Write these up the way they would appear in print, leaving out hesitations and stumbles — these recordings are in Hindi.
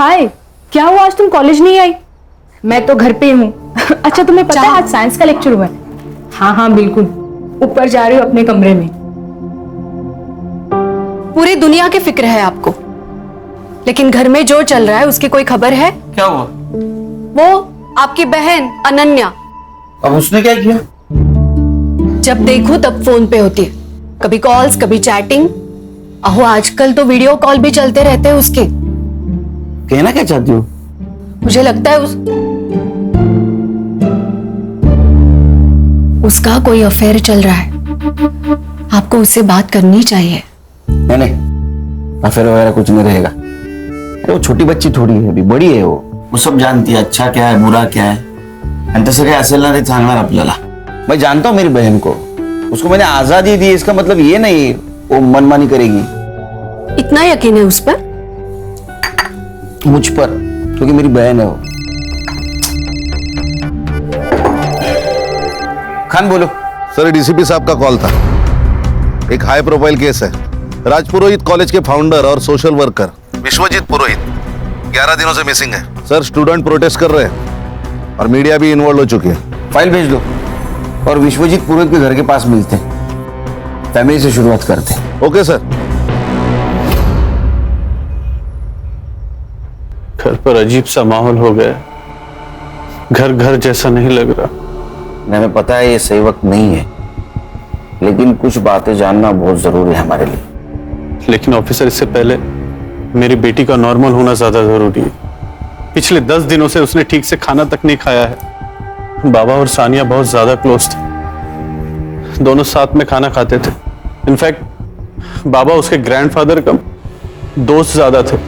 हाय, क्या हुआ आज तुम कॉलेज नहीं आई? मैं तो घर पे हूँ। अच्छा तुम्हें पता है आज साइंस का लेक्चर हुआ है? हाँ हाँ बिल्कुल, ऊपर जा रही हूँ अपने कमरे में। पूरी दुनिया की फिक्र है आपको, लेकिन घर में जो चल रहा है उसकी कोई खबर है? क्या हुआ? वो आपकी बहन अनन्या, अब उसने क्या किया? जब देखो तब फोन पे होती है, कभी कॉल्स कभी चैटिंग। अहो आजकल तो वीडियो कॉल भी चलते रहते हैं उसके। कहना क्या चाहती हो? मुझे लगता है उसका कोई अफेयर चल रहा है। आपको उससे बात करनी चाहिए। नहीं, अफेयर वगैरह कुछ नहीं रहेगा। अरे वो छोटी बच्ची थोड़ी है, अभी बड़ी है वो सब जानती है अच्छा क्या है बुरा क्या है, आणि तसं काही असेल ना ते सांगणार आपल्याला। मैं जानता हूँ मेरी बहन को, उसको मैंने आजादी दी, इसका मतलब ये नहीं वो मनमानी करेगी। इतना यकीन है उस पर? मुझ पर, क्योंकि मेरी बहन है वो। खान बोलो। सर डीसीपी साहब का कॉल था। एक हाई प्रोफाइल केस है। राजपुरोहित कॉलेज के फाउंडर और सोशल वर्कर विश्वजीत पुरोहित 11 दिनों से मिसिंग है। सर स्टूडेंट प्रोटेस्ट कर रहे हैं और मीडिया भी इन्वॉल्व हो चुकी है। फाइल भेज दो और विश्वजीत पुरोहित के घर के पास मिलते हैं, फैमिली से शुरुआत करते हैं। Okay sir. घर पर अजीब सा माहौल हो गया, घर घर जैसा नहीं लग रहा। हमें पता है ये सही वक्त नहीं है, लेकिन कुछ बातें जानना बहुत जरूरी है हमारे लिए। लेकिन ऑफिसर, इससे पहले मेरी बेटी का नॉर्मल होना ज्यादा जरूरी है। पिछले 10 दिनों से उसने ठीक से खाना तक नहीं खाया है। बाबा और सानिया बहुत ज्यादा क्लोज थे, दोनों साथ में खाना खाते थे। इनफैक्ट बाबा उसके ग्रैंडफादर का दोस्त ज्यादा थे।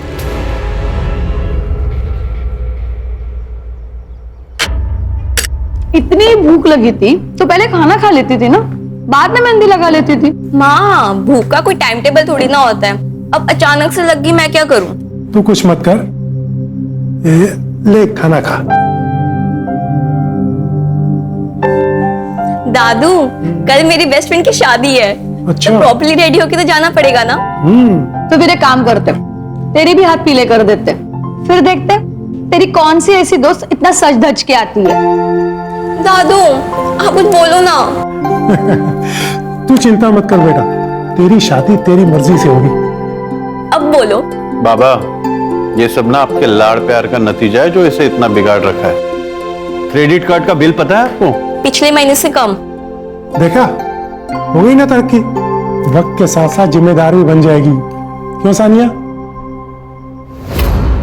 इतनी भूख लगी थी तो पहले खाना खा लेती थी ना, बाद में मेहंदी लगा लेती थी। माँ, भूख का कोई टाइम टेबल थोड़ी ना होता है। अब अचानक से लग गई, मैं क्या करूं? तू कुछ मत कर, ये ले खाना खा। दादू, कल मेरी बेस्ट फ्रेंड की शादी है। अच्छा। तो प्रॉपर्ली रेडी होके तो जाना पड़ेगा ना। तो फिर एक काम करते, तेरी भी हाथ पीले कर देते, फिर देखते तेरी कौन सी ऐसी दोस्त इतना सज धज के आती है। दादू, आप कुछ बोलो ना। तू चिंता मत कर बेटा, तेरी शादी तेरी मर्जी से होगी। अब बोलो। बाबा, ये सब ना आपके लाड़ प्यार का नतीजा है जो इसे इतना बिगाड़ रखा है। क्रेडिट कार्ड का बिल पता है आपको? पिछले महीने से कम। देखा, हो गई ना तरक्की। वक्त के साथ साथ जिम्मेदारी बन जाएगी। क्यों सानिया?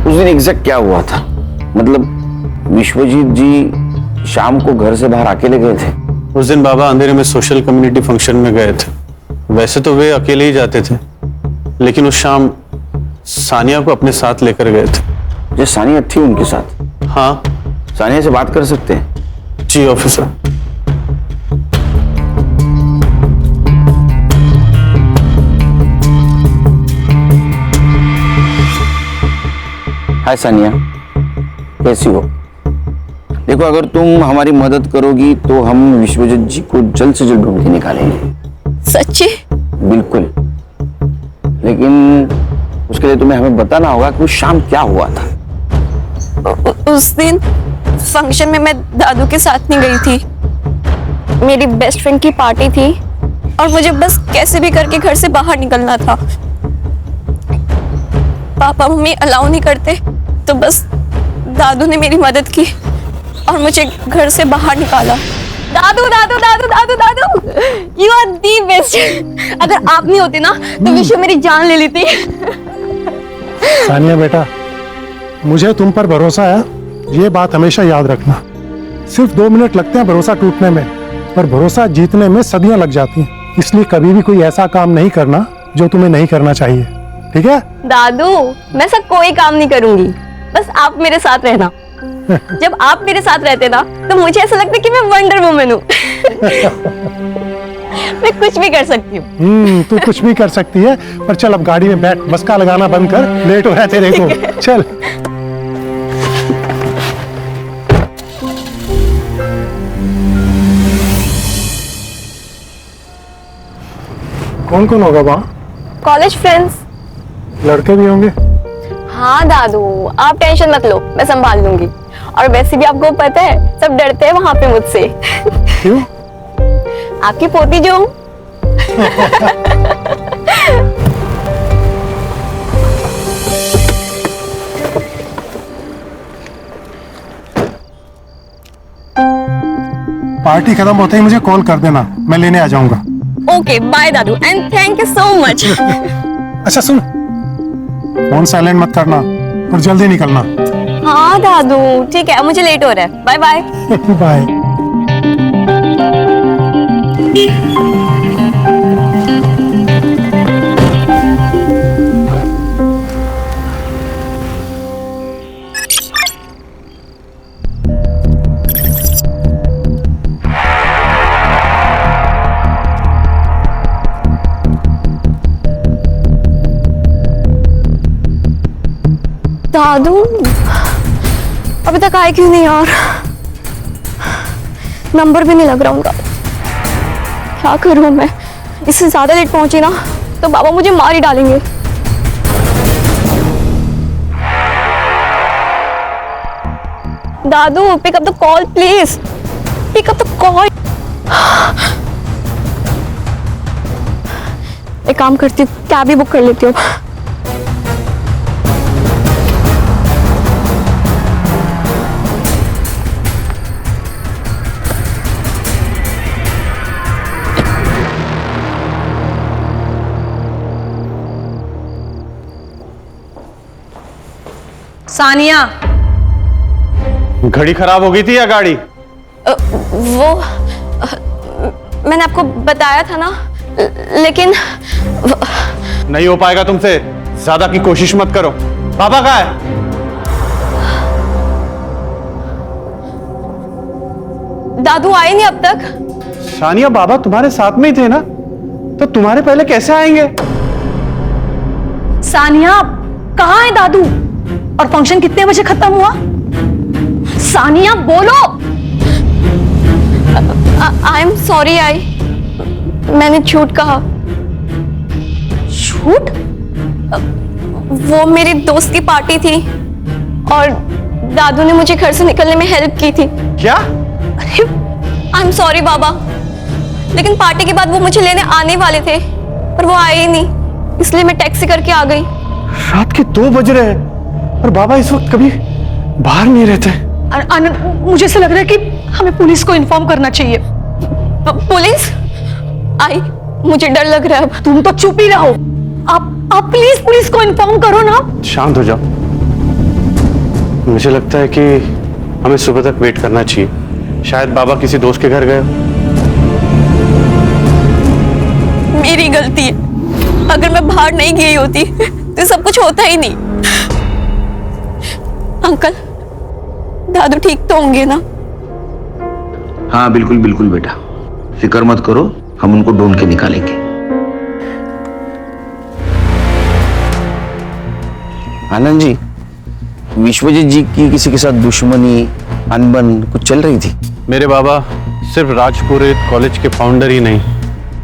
उस दिन एग्जैक्ट क्या हुआ था? मतलब विश्वजीत जी शाम को घर से बाहर अकेले गए थे? उस दिन बाबा अंधेरे में सोशल कम्युनिटी फंक्शन में गए थे। वैसे तो वे अकेले ही जाते थे, लेकिन उस शाम सानिया को अपने साथ लेकर गए थे। जो सानिया थी उनके साथ? हाँ। सानिया से बात कर सकते हैं? जी ऑफिसर। हाय सानिया, कैसी हो? देखो, अगर तुम हमारी मदद करोगी तो हम विश्वजीत जी को जल्द से जल्द ढूंढ के निकालेंगे। सच्ची? बिल्कुल, लेकिन उसके लिए तुम्हें हमें बताना होगा कि उस शाम क्या हुआ था। उस दिन फंक्शन में मैं दादू के साथ नहीं गई थी। मेरी बेस्ट फ्रेंड की पार्टी थी और मुझे बस कैसे भी करके घर से बाहर निकलना था। पापा मम्मी अलाउ नहीं करते, तो बस दादू ने मेरी मदद की और मुझे घर से बाहर निकाला। दादू दादू दादू दादू दादू, यू आर दी बेस्ट। अगर आप नहीं होते ना तो विश्व मेरी जान ले लेती। सानिया बेटा, मुझे तुम पर भरोसा है, ये बात हमेशा याद रखना। सिर्फ 2 मिनट लगते हैं भरोसा टूटने में, पर भरोसा जीतने में सदियां लग जाती हैं। इसलिए कभी भी कोई ऐसा काम नहीं करना जो तुम्हें नहीं करना चाहिए, ठीक है? दादू, मैं ऐसा कोई काम नहीं करूंगी, बस आप मेरे साथ रहना। जब आप मेरे साथ रहते ना तो मुझे ऐसा लगता है कि मैं वंडर वुमन हूँ। मैं कुछ भी कर सकती हूँ। तू कुछ भी कर सकती है, पर चल अब गाड़ी में बैठ, बस का लगाना बंद कर, लेट हो रहा है तेरे को। चल। कौन कौन होगा वहाँ? College friends. लड़के भी होंगे? हाँ दादू, आप टेंशन मत लो, मैं संभाल लूंगी। और वैसे भी आपको पता है सब डरते हैं वहां पे मुझसे। क्यों? आपकी पोती जो हूं। पार्टी खत्म होते ही मुझे कॉल कर देना, मैं लेने आ जाऊंगा। ओके बाय दादू and thank you so much. अच्छा सुन, फोन साइलेंट मत करना और जल्दी निकलना। हाँ दादू ठीक है, मुझे लेट हो रहा है, बाय बाय। बाय। दादू अभी तक आए क्यों नहीं यार? नंबर भी नहीं लग रहा उनका। क्या करूं मैं? इससे ज्यादा लेट पहुंची ना तो बाबा मुझे मार ही डालेंगे। दादू pick up the call please, pick up the call. एक काम करती हूँ, कैब ही बुक कर लेती हूँ। सानिया, घड़ी खराब हो गई थी या गाड़ी? मैंने आपको बताया था ना, लेकिन नहीं हो पाएगा तुमसे, ज्यादा की कोशिश मत करो। पापा कहाँ है? दादू आए नहीं अब तक। सानिया, बाबा तुम्हारे साथ में ही थे ना, तो तुम्हारे पहले कैसे आएंगे? सानिया कहाँ है दादू? और फंक्शन कितने बजे खत्म हुआ? सानिया बोलो। आई एम सॉरी मैंने झूठ कहा। झूठ? वो मेरी दोस्त की पार्टी थी और दादू ने मुझे घर से निकलने में हेल्प की थी। क्या? आई एम सॉरी बाबा, लेकिन पार्टी के बाद वो मुझे लेने आने वाले थे पर वो आए ही नहीं, इसलिए मैं टैक्सी करके आ गई। रात के 2 बज रहे हैं और बाबा इस वक्त कभी बाहर नहीं रहते। आनंद, मुझे ऐसा लग रहा है कि हमें पुलिस को इन्फॉर्म करना चाहिए। पुलिस? आई मुझे डर लग रहा है अब। तुम तो चुप ही रहो। आप प्लीज पुलिस को इन्फॉर्म करो ना। शांत हो जाओ। मुझे लगता है कि हमें सुबह तक वेट करना चाहिए, शायद बाबा किसी दोस्त के घर गए हो। मेरी गलती है, अगर मैं बाहर नहीं गई होती तो सब कुछ होता ही नहीं। अंकल, दादू ठीक तो होंगे ना? हाँ बिल्कुल बिल्कुल बेटा, फिक्र मत करो, हम उनको ढूंढ के निकालेंगे। आनंद जी, विश्वजीत जी की किसी के साथ दुश्मनी, अनबन कुछ चल रही थी? मेरे बाबा सिर्फ राजपुरोहित कॉलेज के फाउंडर ही नहीं,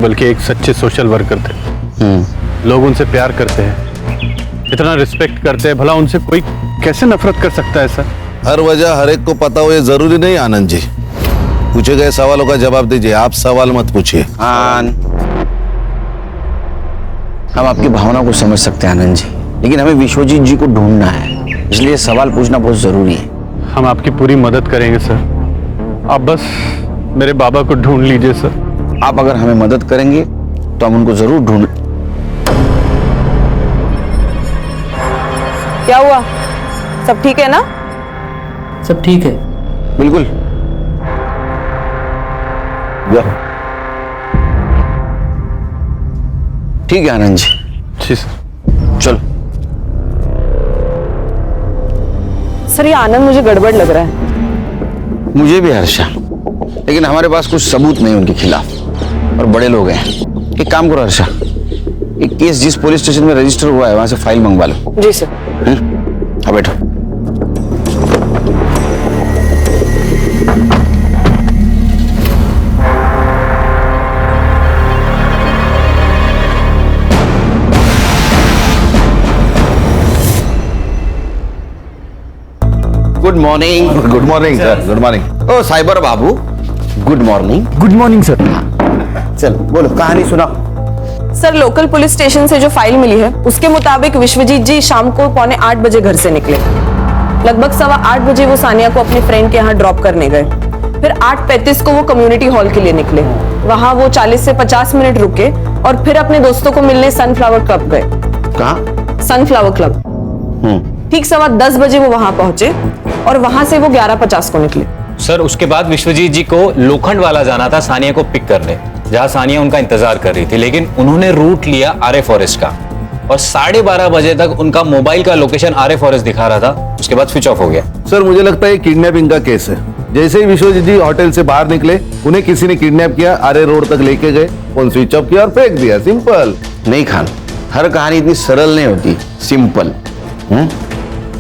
बल्कि एक सच्चे सोशल वर्कर थे। लोग उनसे प्यार करते हैं, इतना रिस्पेक्ट करते हैं, भला उनसे कोई कैसे नफरत कर सकता है सर? हर वजह हर एक को पता हो ये जरूरी नहीं आनंद जी। पूछे गए सवालों का जवाब दीजिए, आप सवाल मत पूछिए। हम आपकी भावना को समझ सकते हैं आनंद जी, लेकिन हमें विश्वजीत जी को ढूंढना है, इसलिए सवाल पूछना बहुत जरूरी है। हम आपकी पूरी मदद करेंगे सर, आप बस मेरे बाबा को ढूंढ लीजिए सर। आप अगर हमें मदद करेंगे तो हम उनको जरूर ढूंढ। क्या हुआ? सब ठीक है ना? सब ठीक है। बिल्कुल। ठीक है आनंद जी। जी सर। चलो। सर ये आनंद मुझे गड़बड़ लग रहा है। मुझे भी हर्षा, लेकिन हमारे पास कुछ सबूत नहीं उनके खिलाफ और बड़े लोग हैं। एक काम करो हर्षा, एक केस जिस पुलिस स्टेशन में रजिस्टर हुआ है वहां से फाइल मंगवा लो। जी सर। अब बैठो। Good morning. Good morning sir, good morning. ओ साइबर बाबू, good morning. Good morning sir. चल बोलो, कहानी सुना। सर लोकल पुलिस स्टेशन से जो फाइल मिली है उसके मुताबिक विश्वजीत जी शाम को 7:45 बजे घर से निकले। लगभग 8:15 बजे वो सानिया को अपने फ्रेंड के यहाँ ड्रॉप करने गए। फिर 8:35 को वो कम्युनिटी हॉल के लिए निकले। वहां वो 40 से 50 मिनट रुके और फिर अपने दोस्तों को मिलने सनफ्लावर क्लब गए। कहाँ? Sunflower club. ठीक 10:15 बजे वो वहां पहुंचे और वहां से वो 11:50 को निकले। सर उसके बाद विश्वजीत जी को लोखंड वाला जाना था सानिया को पिक करने, जहां सानिया उनका इंतजार कर रही थी, लेकिन उन्होंने रूट लिया आर्य फॉरेस्ट का और 12:30 बजे तक उनका मोबाइल का लोकेशन आर्य फॉरेस्ट दिखा रहा था। उसके बाद स्विच ऑफ हो गया। सर मुझे लगता है किडनैपिंग का केस है। जैसे ही विश्वजीत जी होटल से बाहर निकले, उन्हें किसी ने किडनैप किया, आर्य रोड तक लेके गए, फोन स्विच ऑफ किया और फेंक दिया। सिंपल। नहीं खान, हर कहानी इतनी सरल नहीं होती, सिंपल।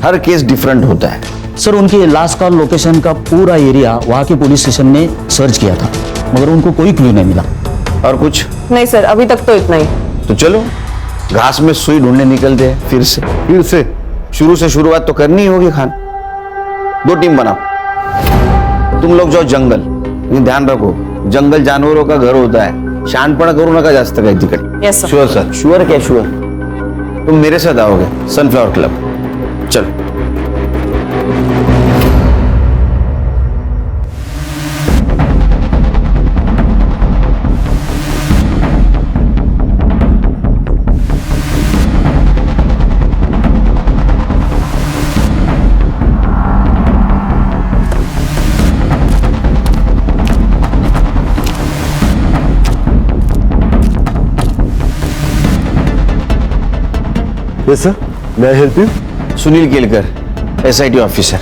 हर केस डिफरेंट होता है। सर उनकी लास्ट कॉल लोकेशन का पूरा एरिया वहाँ के पुलिस स्टेशन ने सर्च किया था, मगर उनको कोई क्लू नहीं मिला। और कुछ नहीं सर, अभी तक तो इतना ही। तो चलो घास में सुई ढूंढने निकलते हैं फिर से। शुरू से शुरुआत तो करनी ही होगी खान। 2 टीम बनाओ, तुम लोग जाओ जंगल, लेकिन ध्यान रखो जंगल जानवरों का घर होता है, शानपणा करू नका जास्त काही तिकडे। Yes sir. Sure sir. Sure क्या श्योर? तुम मेरे साथ आओगे सनफ्लावर क्लब। चलो। यस सर, मैं help you? Sunil Kelkar, SIT officer.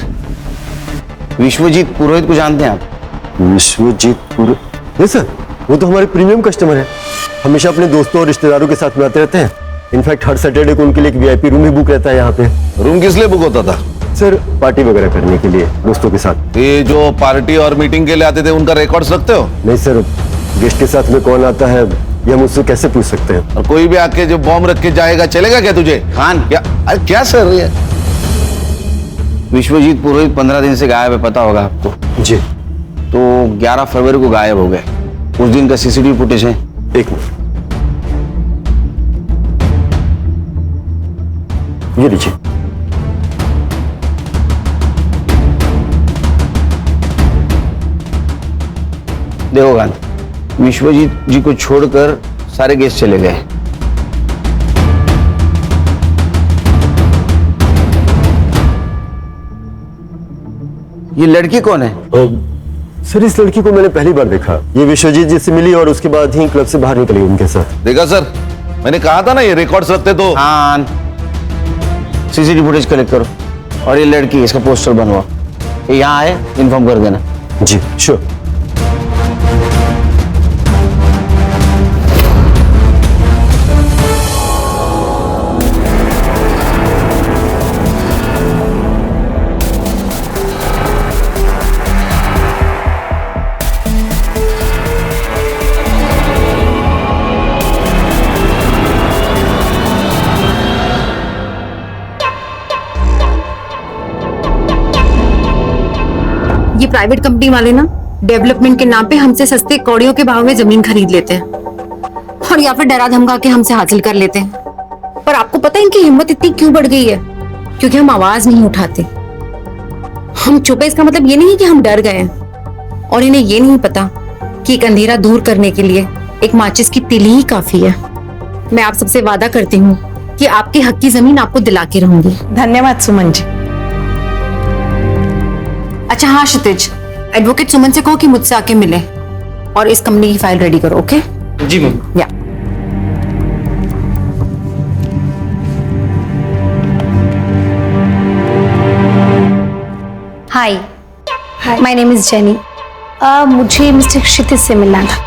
Vishwajeet Purohit को जानते हैं आप? विश्वजीत पुरोहित? यस सर, वो तो हमारे प्रीमियम कस्टमर है। हमेशा अपने दोस्तों और रिश्तेदारों के साथ में आते रहते हैं। इनफैक्ट हर सैटरडे को उनके लिए एक VIP रूम भी बुक रहता है यहाँ पे। रूम किस लिए बुक होता था? सर पार्टी वगैरह करने के लिए दोस्तों के साथ। ये जो पार्टी और मीटिंग के लिए आते थे उनका रिकॉर्ड्स रखते हो? नहीं सर, गेस्ट के साथ में कौन आता है ये हम मुझसे कैसे पूछ सकते हैं? और कोई भी आके जो बॉम्ब रख के जाएगा चलेगा क्या तुझे? खान क्या? अरे क्या सर ये? विश्वजीत पुरोहित 15 दिन से गायब है, पता होगा आपको। जी। तो 11 फरवरी को गायब हो गए। उस दिन का CCTV फुटेज है। एक मिनट, ये लीजिए। देखो खान, विश्वजीत जी को छोड़कर सारे गेस्ट चले गए। ये लड़की कौन है? सर इस लड़की को मैंने पहली बार देखा। ये विश्वजीत जी से मिली और उसके बाद ही क्लब से बाहर निकली उनके साथ। देखा सर, मैंने कहा था ना ये रिकॉर्ड्स रखते तो। खान, CCTV फुटेज कलेक्ट करो और ये लड़की, इसका पोस्टर बनवाओ। ये यहाँ आए, इन्फॉर्म कर देना। जी श्योर। ये प्राइवेट कंपनी वाले ना डेवलपमेंट के नाम पे हमसे सस्ते कौड़ियों के भाव में जमीन खरीद लेते हैं और या फिर डरा धमका के हमसे हासिल कर लेते हैं। पर आपको पता है इनकी हिम्मत इतनी क्यों बढ़ गई है? क्योंकि हम आवाज नहीं उठाते। हम चुप है इसका मतलब ये नहीं है कि हम डर गए हैं, और इन्हें ये नहीं पता कि एक अंधेरा दूर करने के लिए एक माचिस की तीली ही काफी है। मैं आप सबसे वादा करती हूँ कि आपके हक की जमीन आपको दिला के रहूंगी। धन्यवाद सुमन जी। अच्छा हाँ क्षितिज, एडवोकेट सुमन से कहो कि मुझसे आके मिले और इस कंपनी की फाइल रेडी करो। ओके जी मैम। या हाय, माय नेम इज जेनी। मुझे मिस्टर क्षितिज से मिलना था।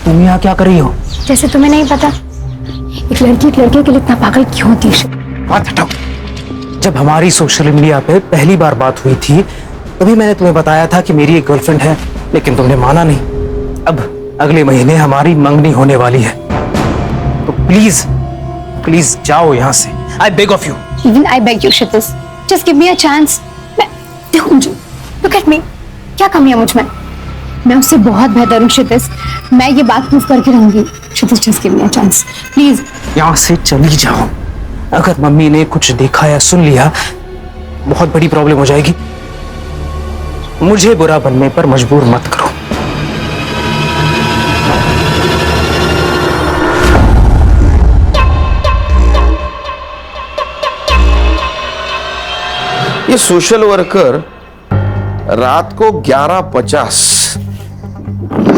तुम यहाँ क्या कर रही हो? जैसे तुम्हें नहीं पता, एक लड़की एक लड़के के लिए इतना पागल क्यों होती है? बात हटाओ। जब हमारी सोशल मीडिया पे पहली बार बात हुई थी तभी मैंने तुम्हें बताया था कि मेरी एक गर्लफ्रेंड है, लेकिन तुमने माना नहीं। अब अगले महीने हमारी मंगनी होने वाली है, तो प्लीज प्लीज जाओ यहाँ से। I beg of you. Even I beg you, Kshitij. Just give me a chance. मैं देखूं जो, look at me. क्या कमी है मुझ में? मैं उससे बहुत बेहतर हूँ क्षितिज। मैं ये बात प्रूव करके रहूंगी। क्षितिज, just give me a chance. Please. यहाँ से चली जाओ। अगर मम्मी ने कुछ देखा या सुन लिया, बहुत बड़ी प्रॉब्लम हो जाएगी। मुझे बुरा बनने पर मजबूर मत करो। ये सोशल वर्कर रात को 11:50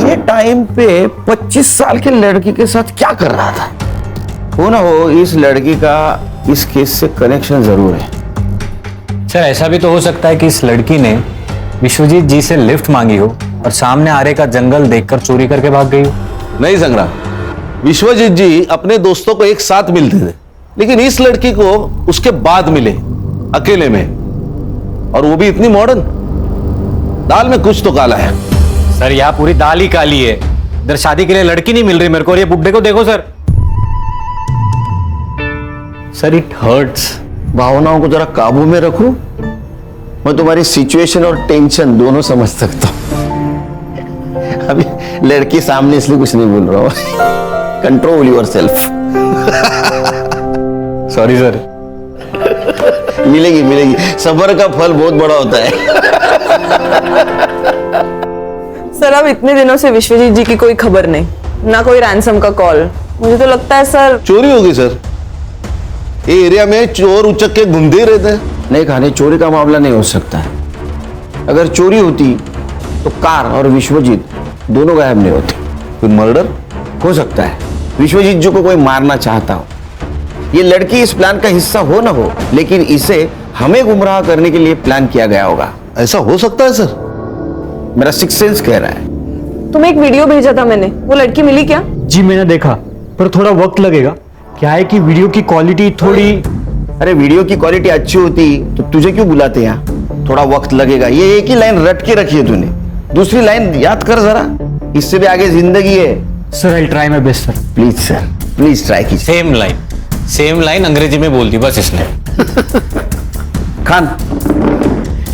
ये टाइम पे 25 साल के लड़की के साथ क्या कर रहा था? हो ना हो, इस लड़की का इस केस से कनेक्शन जरूर है। सर ऐसा भी तो हो सकता है कि इस लड़की ने विश्वजीत जी से लिफ्ट मांगी हो और सामने आरे का जंगल देखकर चोरी करके भाग गई हो। नहीं संग्राम, विश्वजीत जी अपने दोस्तों को एक साथ मिलते थे, लेकिन इस लड़की को उसके बाद मिले अकेले में, और वो भी इतनी मॉडर्न। दाल में कुछ तो काला है। सर यहाँ पूरी दाल ही काली है। इधर शादी के लिए लड़की नहीं मिल रही मेरे को, और ये बुड्ढे को देखो सर। Sir it hurts. भावनाओं को जरा काबू में रखो। मैं तुम्हारी सिचुएशन और टेंशन दोनों समझ सकता हूं। अभी लड़की सामने इसलिए कुछ नहीं बोल रहा हूं। Control yourself. Sorry sir. मिलेगी मिलेगी, सफर का फल बहुत बड़ा होता है। सर अब इतने दिनों से विश्वजीत जी की कोई खबर नहीं, ना कोई रैंसम का कॉल। मुझे तो लगता है सर चोरी होगी सर। ये एरिया में चोर उचक के घूमते ही रहते हैं। नहीं खाने, चोरी का मामला नहीं हो सकता है। अगर चोरी होती तो कार और विश्वजीत दोनों गायब नहीं होते। फिर मर्डर हो सकता है विश्वजीत जी को कोई मारना चाहता हो। ये लड़की इस प्लान का हिस्सा हो ना हो, लेकिन इसे हमें गुमराह करने के लिए प्लान किया गया होगा। ऐसा हो सकता है सर? मेरा सिक्स सेंस कह रहा है। तुम्हें एक वीडियो भेजा था मैंने, वो लड़की मिली क्या? जी मैंने देखा, पर थोड़ा वक्त लगेगा। क्या है कि वीडियो की क्वालिटी थोड़ी। अरे वीडियो की क्वालिटी अच्छी होती तो तुझे क्यों बुलाते यहाँ? थोड़ा वक्त लगेगा। ये एक ही लाइन रट के रखी है तूने, दूसरी लाइन याद कर जरा। इससे भी आगे जिंदगी है। Sir I try my best sir. Please sir, please try कीजिए। सेम लाइन अंग्रेजी में बोल दी बस इसने। खान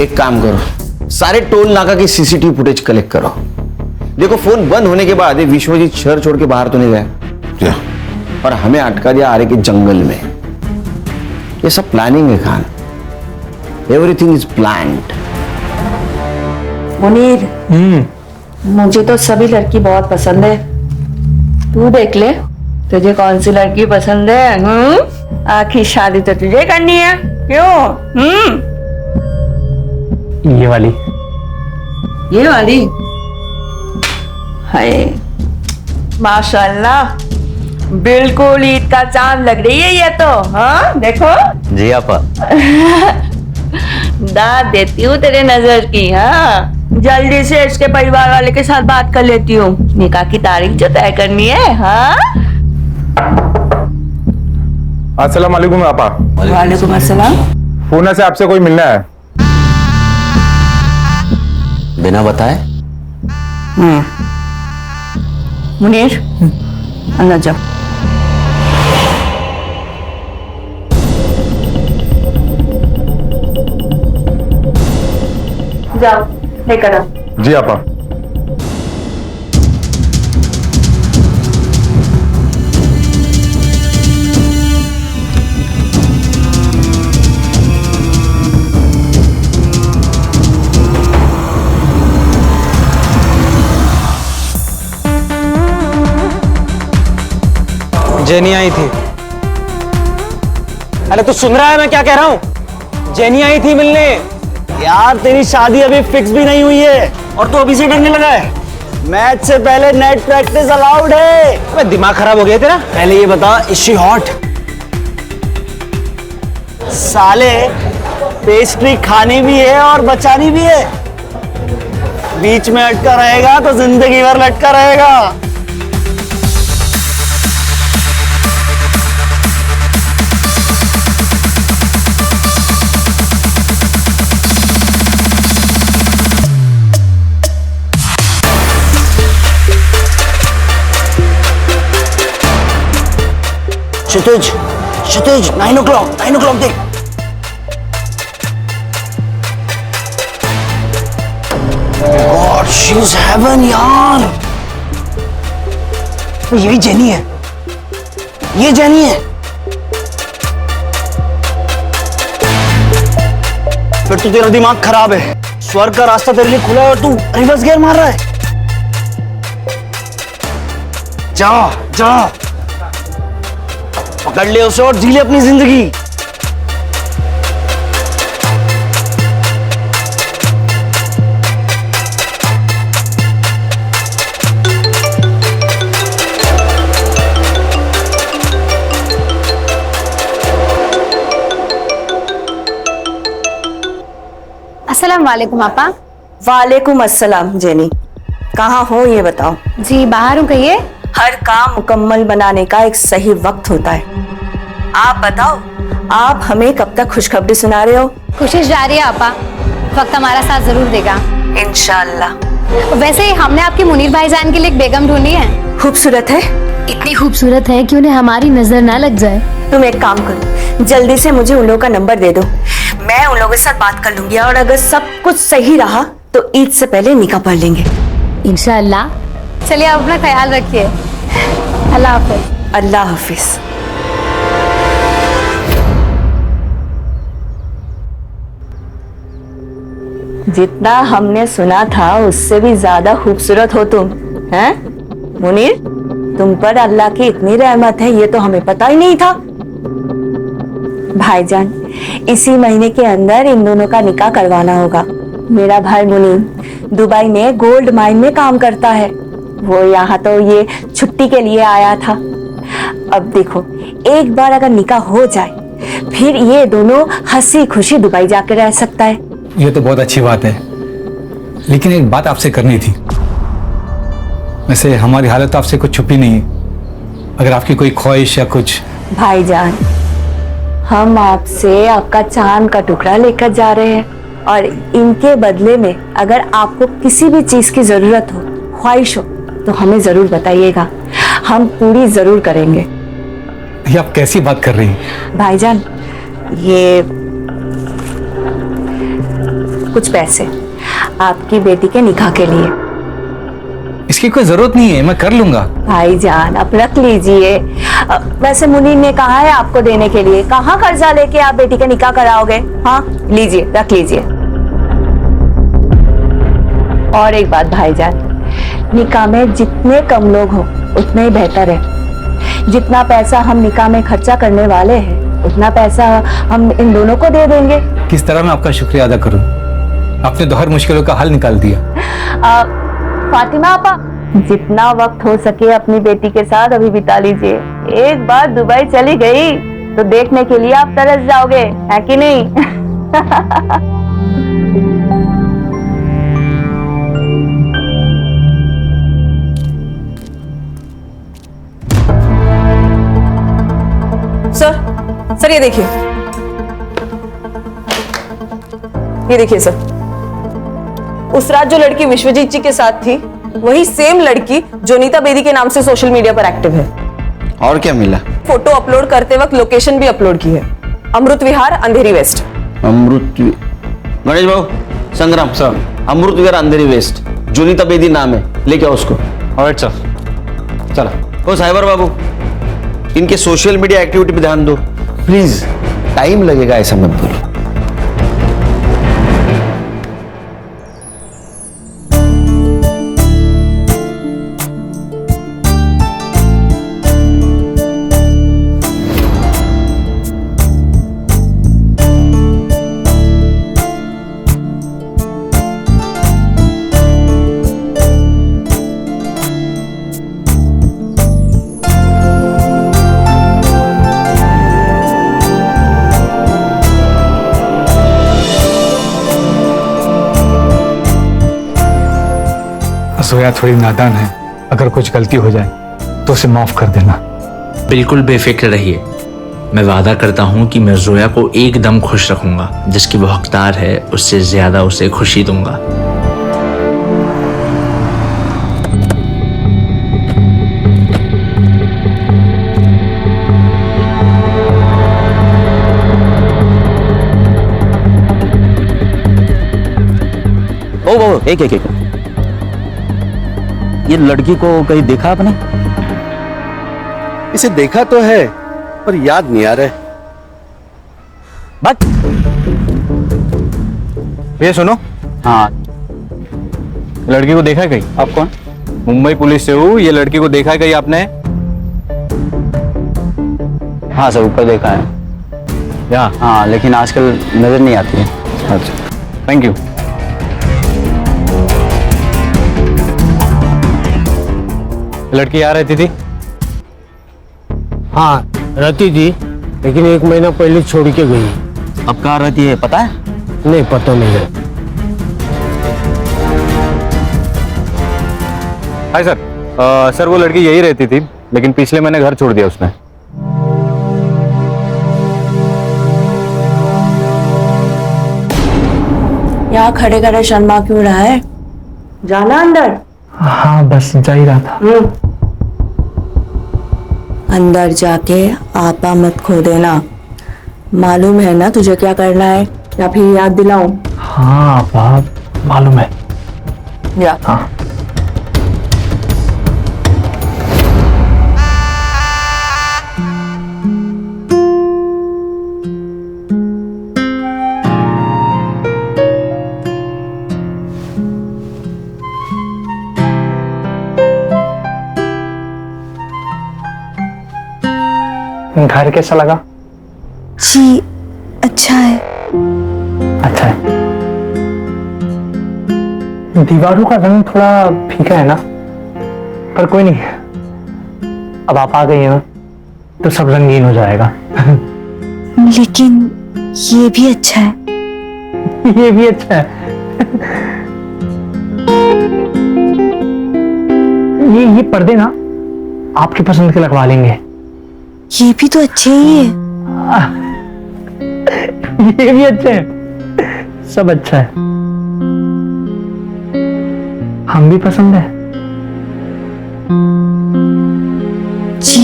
एक काम करो, सारे टोल नाका की सीसीटीवी फुटेज कलेक्ट करो। देखो फोन बंद होने के बाद ये विश्वजीत शहर छोड़ के बाहर तो नहीं गया, और हमें अटका दिया आरे के जंगल में। ये सब प्लानिंग है Khan. Everything is planned. Munir, मुझे तो सभी लड़की बहुत पसंद है। तू देख ले तुझे कौन सी लड़की पसंद है। आखिर शादी तो तुझे करनी है, क्यों? ये वाली। ये वाली? हाय माशाल्लाह, बिल्कुल ईद का चांद लग रही है ये तो। हाँ देखो। जी आपा। दाद देती हूँ तेरे नजर की। हाँ जल्दी से इसके परिवार वाले के साथ बात कर लेती हूँ, निकाह की तारीख जो तय करनी है। हाँ अस्सलाम वालेकुम आपा। वालेकुम अस्सलाम। पूना से आपसे कोई मिलना है। बिना बताए? मुनीर अंदर जाओ। जाओ लेकर आओ। जी आपा। जेनी आई थी। अरे तू सुन रहा है मैं क्या कह रहा हूँ? जेनी आई थी मिलने। यार तेरी शादी अभी फिक्स भी नहीं हुई है और तू अभी से डरने लगा है। मैच से पहले नेट प्रैक्टिस अलाउड है। अबे दिमाग खराब हो गया तेरा? पहले ये बता, इज शी हॉट? साले पेस्ट्री खानी भी है और बचानी भी है। बीच में अटका रहेगा तो जिंदगी भर लटका रहेगा। क्षितिज क्षितिज 9 o'clock देख। God, she's heaven यार। यही जेनी है, ये जेनी है। फिर तो तेरा दिमाग खराब है। स्वर्ग का रास्ता तेरे लिए खुला है और तू रिवर्स गियर मार रहा है। जा जा, पकड़ ले उसे और जी ले अपनी जिंदगी। अस्सलाम वालेकुम आपा। वालेकुम अस्सलाम जेनी, कहाँ हो ये बताओ। जी बाहर हूँ, कहिए। हर काम मुकम्मल बनाने का एक सही वक्त होता है। आप बताओ, आप हमें कब तक खुशखबरी सुना रहे हो? कोशिश जारी है आपा, वक्त हमारा साथ जरूर देगा इंशाल्लाह। वैसे हमने आपके मुनीर भाईजान के लिए एक बेगम ढूंढी है। खूबसूरत है? इतनी खूबसूरत है कि उन्हें हमारी नजर ना लग जाए। तुम एक काम करो, जल्दी से मुझे उन लोगों का नंबर दे दो, मैं उन लोगों के साथ बात कर लूंगी और अगर सब कुछ सही रहा तो ईद से पहले निकाह पढ़ लेंगे इंशाअल्लाह। चलिए आप अपना ख्याल रखिए। अल्लाह हाफिज। अल्लाह हाफिज। जितना हमने सुना था उससे भी ज्यादा खूबसूरत हो तुम, हैं? मुनीर, तुम पर अल्लाह की इतनी रहमत है ये तो हमें पता ही नहीं था। भाईजान, इसी महीने के अंदर इन दोनों का निकाह करवाना होगा। मेरा भाई मुनीर दुबई में गोल्ड माइन में काम करता है, वो यहाँ तो ये छुट्टी के लिए आया था। अब देखो, एक बार अगर निकाह हो जाए फिर ये दोनों हंसी खुशी दुबई जाकर रह सकता है। ये तो बहुत अच्छी बात है, लेकिन एक बात आपसे करनी थी। वैसे हमारी हालत आपसे कुछ छुपी नहीं है, अगर आपकी कोई ख्वाहिश या कुछ। भाईजान, हम आपसे आपका चांद का टुकड़ा लेकर जा रहे हैं और इनके बदले में अगर आपको किसी भी चीज की जरूरत हो, ख्वाहिश हो, तो हमें जरूर बताइएगा, हम पूरी जरूर करेंगे। ये आप कैसी बात कर रही हैं? भाईजान, ये कुछ पैसे आपकी बेटी के निकाह के लिए। इसकी कोई जरूरत नहीं है, मैं कर लूंगा। भाईजान, आप रख लीजिए। वैसे मुनीर ने कहा है आपको देने के लिए, कहाँ कर्जा लेके आप बेटी का निकाह कराओगे? हाँ, लीजिए, रख लीजिए। और एक बात भाईजान, निकाह में जितने कम लोग हो उतने ही बेहतर है। जितना पैसा हम निकाह में खर्चा करने वाले हैं उतना पैसा हम इन दोनों को दे देंगे। किस तरह मैं आपका शुक्रिया अदा करूं? आपने तो हर मुश्किलों का हल निकाल दिया। फातिमा आपा, जितना वक्त हो सके अपनी बेटी के साथ अभी बिता लीजिए। एक बार दुबई चली गई तो देखने के लिए आप तरस जाओगे, है कि नहीं? सर ये देखिए, सर, उस रात जो लड़की विश्वजीत जी के साथ थी वही सेम लड़की जो नीता बेदी के नाम से सोशल मीडिया पर एक्टिव है। और क्या मिला? फोटो अपलोड करते वक्त लोकेशन भी अपलोड की है, अमृत विहार, अंधेरी वेस्ट। गणेश बाबू, संग्राम सर, अमृत विहार अंधेरी वेस्ट, जो नीता बेदी नाम है, लेके आओ उसको। Alright sir. चलो। ओ साइबर बाबू, इनके सोशल मीडिया एक्टिविटी पे ध्यान दो प्लीज, टाइम लगेगा ऐसा मत बोलो। जोया थोड़ी नादान है, अगर कुछ गलती हो जाए तो उसे माफ कर देना। बिल्कुल बेफिक्र रहिए, मैं वादा करता हूँ कि मैं जोया को एकदम खुश रखूंगा, जिसकी वो हकदार है उससे ज्यादा उसे खुशी दूंगा। एक एक एक ये लड़की को कहीं देखा आपने? इसे देखा तो है पर याद नहीं आ रहा है। बट भैया सुनो। हाँ, लड़की को देखा है कहीं? आप कौन? मुंबई पुलिस से हूँ। ये लड़की को देखा है कहीं आपने? हाँ सर, ऊपर देखा है। यहाँ? हाँ, लेकिन आजकल नजर नहीं आती है। अच्छा, थैंक यू। लड़की आ रहती थी? हाँ रहती थी, लेकिन 1 महीना पहले छोड़ के गई। अब कहाँ रहती है पता है? नहीं पता नहीं है। Hi sir. सर वो लड़की यही रहती थी, लेकिन पिछले महीने घर छोड़ दिया उसने। यहाँ खड़े खड़े शर्मा क्यों रहा है? जाना अंदर। हाँ बस जा ही रहा था। अंदर जाके आपा मत खो देना। मालूम है ना तुझे क्या करना है, या फिर याद दिलाऊं? हाँ बाप मालूम है। या हाँ। घर कैसा लगा? जी अच्छा है। अच्छा है। दीवारों का रंग थोड़ा फीका है ना, पर कोई नहीं, अब आप आ गई हैं ना तो सब रंगीन हो जाएगा। लेकिन ये भी अच्छा है। ये भी अच्छा है। ये पर्दे ना आपकी पसंद के लगवा लेंगे। ये भी तो अच्छे ही है। ये भी अच्छे हैं, सब अच्छा है। हम भी पसंद है जी।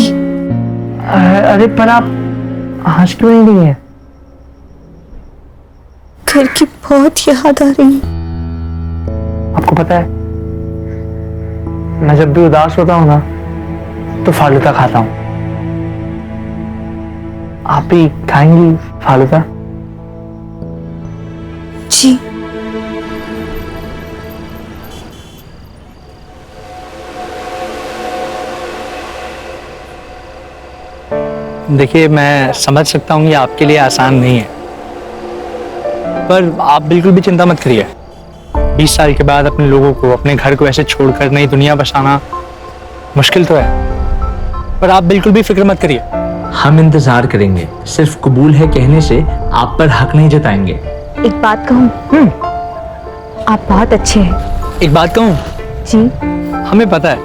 अरे पर आप हंस क्यों नहीं रही हैं? घर की बहुत याद आ रही है। आपको पता है, मैं जब भी उदास होता हूं ना तो फालूदा खाता हूं। आप भी खाएंगी फालूदा? जी। देखिए मैं समझ सकता हूँ ये आपके लिए आसान नहीं है, पर आप बिल्कुल भी चिंता मत करिए। 20 साल के बाद अपने लोगों को, अपने घर को ऐसे छोड़कर नई दुनिया बसाना मुश्किल तो है, पर आप बिल्कुल भी फिक्र मत करिए। हम इंतजार करेंगे, सिर्फ कबूल है कहने से आप पर हक नहीं जताएंगे। एक बात कहूँ? आप बहुत अच्छे हैं। एक बात कहूँ? जी। हमें पता है।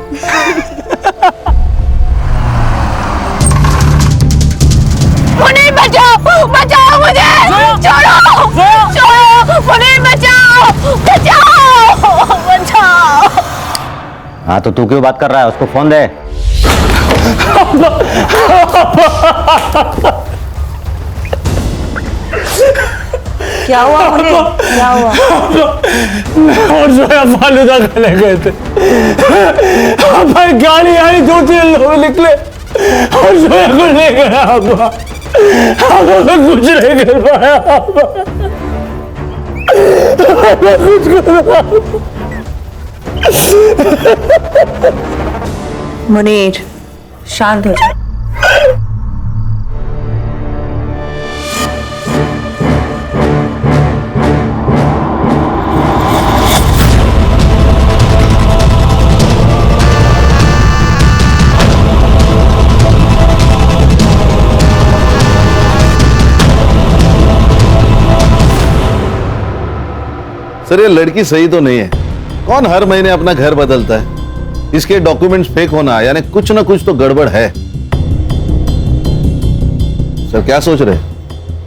मुनीर बचाओ, बचाओ मुझे, छोड़ो, छोड़ो, मुनीर बचाओ, बचाओ, बचाओ। हाँ तो तू क्यों बात कर रहा है? उसको फोन दे। क्या हुआ मुझे? क्या हुआ? और जोया फालूदा खाने गए थे, भाई गाड़ी आई, 2-3 लोग निकले और जोया को ले गया। कुछ नहीं कर पाया। कुछ कर मुनीर शांत हो जा। सर ये लड़की सही तो नहीं है। कौन हर महीने अपना घर बदलता है? इसके डॉक्यूमेंट्स फेक होना यानी कुछ ना कुछ तो गड़बड़ है। सर क्या सोच रहे?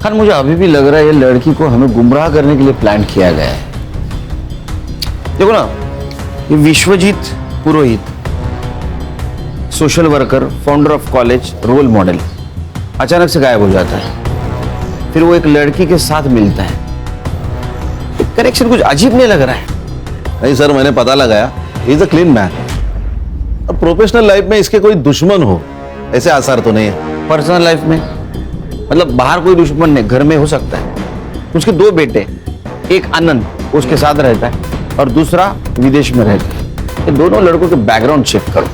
खान मुझे अभी भी लग रहा है ये लड़की को हमें गुमराह करने के लिए प्लान किया गया है। देखो ना, ये Vishwajeet Purohit, social worker, founder of college, role model, अचानक से गायब हो जाता है। फिर वो एक लड़की के साथ मिलता है। कनेक्शन कुछ अजीब नहीं लग रहा है? नहीं सर, मैंने पता लगाया, इज अ क्लीन मैन। अब प्रोफेशनल लाइफ में इसके कोई दुश्मन हो ऐसे आसार तो नहीं है। पर्सनल लाइफ में मतलब बाहर कोई दुश्मन नहीं, घर में हो सकता है। उसके 2 बेटे, एक आनंद उसके साथ रहता है और दूसरा विदेश में रहता है। ये दोनों लड़कों के बैकग्राउंड चेक करो,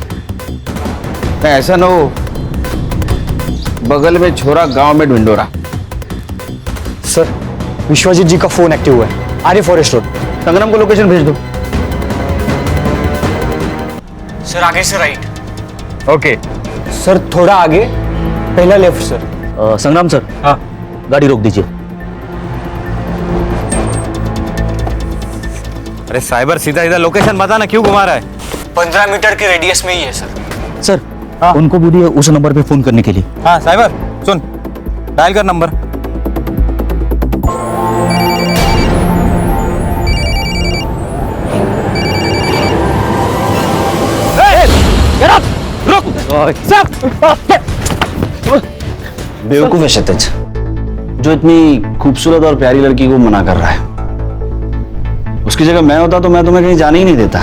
कहीं ऐसा ना हो बगल में छोरा गांव में ढूंढोरा। सर, विश्वजीत जी का फोन एक्टिव हुआ है, आर्य फॉरेस्ट रोड। संग्राम को लोकेशन भेज दो। सर आगे से राइट। ओके सर, थोड़ा आगे, पहला लेफ्ट सर। संग्राम सर, हाँ गाड़ी रोक दीजिए। अरे साइबर, सीधा सीधा लोकेशन बताना, क्यों घुमा रहा है? 15 मीटर के रेडियस में ही है सर। सर उनको बोलिए उस नंबर पे फोन करने के लिए। हाँ साइबर सुन, डायल कर नंबर। बेवकूफ है क्षितिज, जो इतनी खूबसूरत और प्यारी लड़की को मना कर रहा है। उसकी जगह मैं होता तो मैं तुम्हें कहीं जाने ही नहीं देता।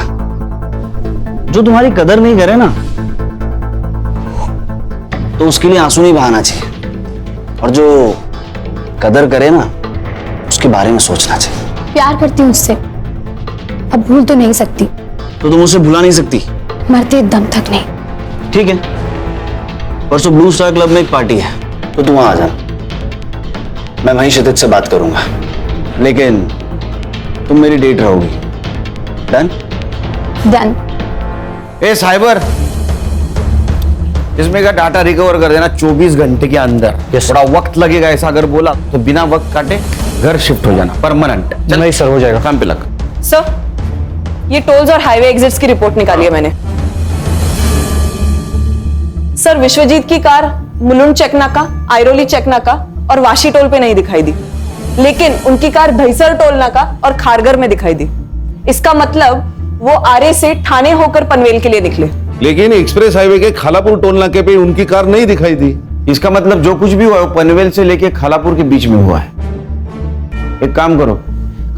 जो तुम्हारी कदर नहीं करे ना, तो उसके लिए आंसू नहीं बहाना चाहिए, और जो कदर करे ना, उसके बारे में सोचना चाहिए। प्यार करती हूँ उससे, अब भूल तो नहीं सकती। तो तुम उसे भुला नहीं सकती? मरते दम तक नहीं। ठीक है, परसों ब्लू स्टार क्लब में एक पार्टी है, तो तुम वहां आ जाना। मैं वहीं क्षितिज से बात करूंगा, लेकिन तुम मेरी डेट रहोगी। डन? डन। ए साइबर, इसमें का डाटा रिकवर कर देना 24 घंटे के अंदर। थोड़ा वक्त लगेगा, ऐसा अगर बोला तो बिना वक्त काटे घर शिफ्ट हो जाना, परमानेंट। नहीं सर, हो जाएगा। काम पे लग। सर, ये टोल्स और हाईवे एग्जिट्स की रिपोर्ट निकाली है मैंने। सर, विश्वजीत की कार मुलुंड चेकनाका, आयरोली चेकनाका और वाशी टोल पे नहीं दिखाई दी, लेकिन उनकी कार दहिसर टोल नाका और खारगर में दिखाई दी। इसका मतलब वो आरे से ठाणे होकर पनवेल के लिए निकले। लेकिन एक्सप्रेस हाईवे के खालापुर टोल नाके पे उनकी कार नहीं दिखाई दी। इसका मतलब जो कुछ भी हुआ है पनवेल से लेके खालापुर के बीच में हुआ है। एक काम करो,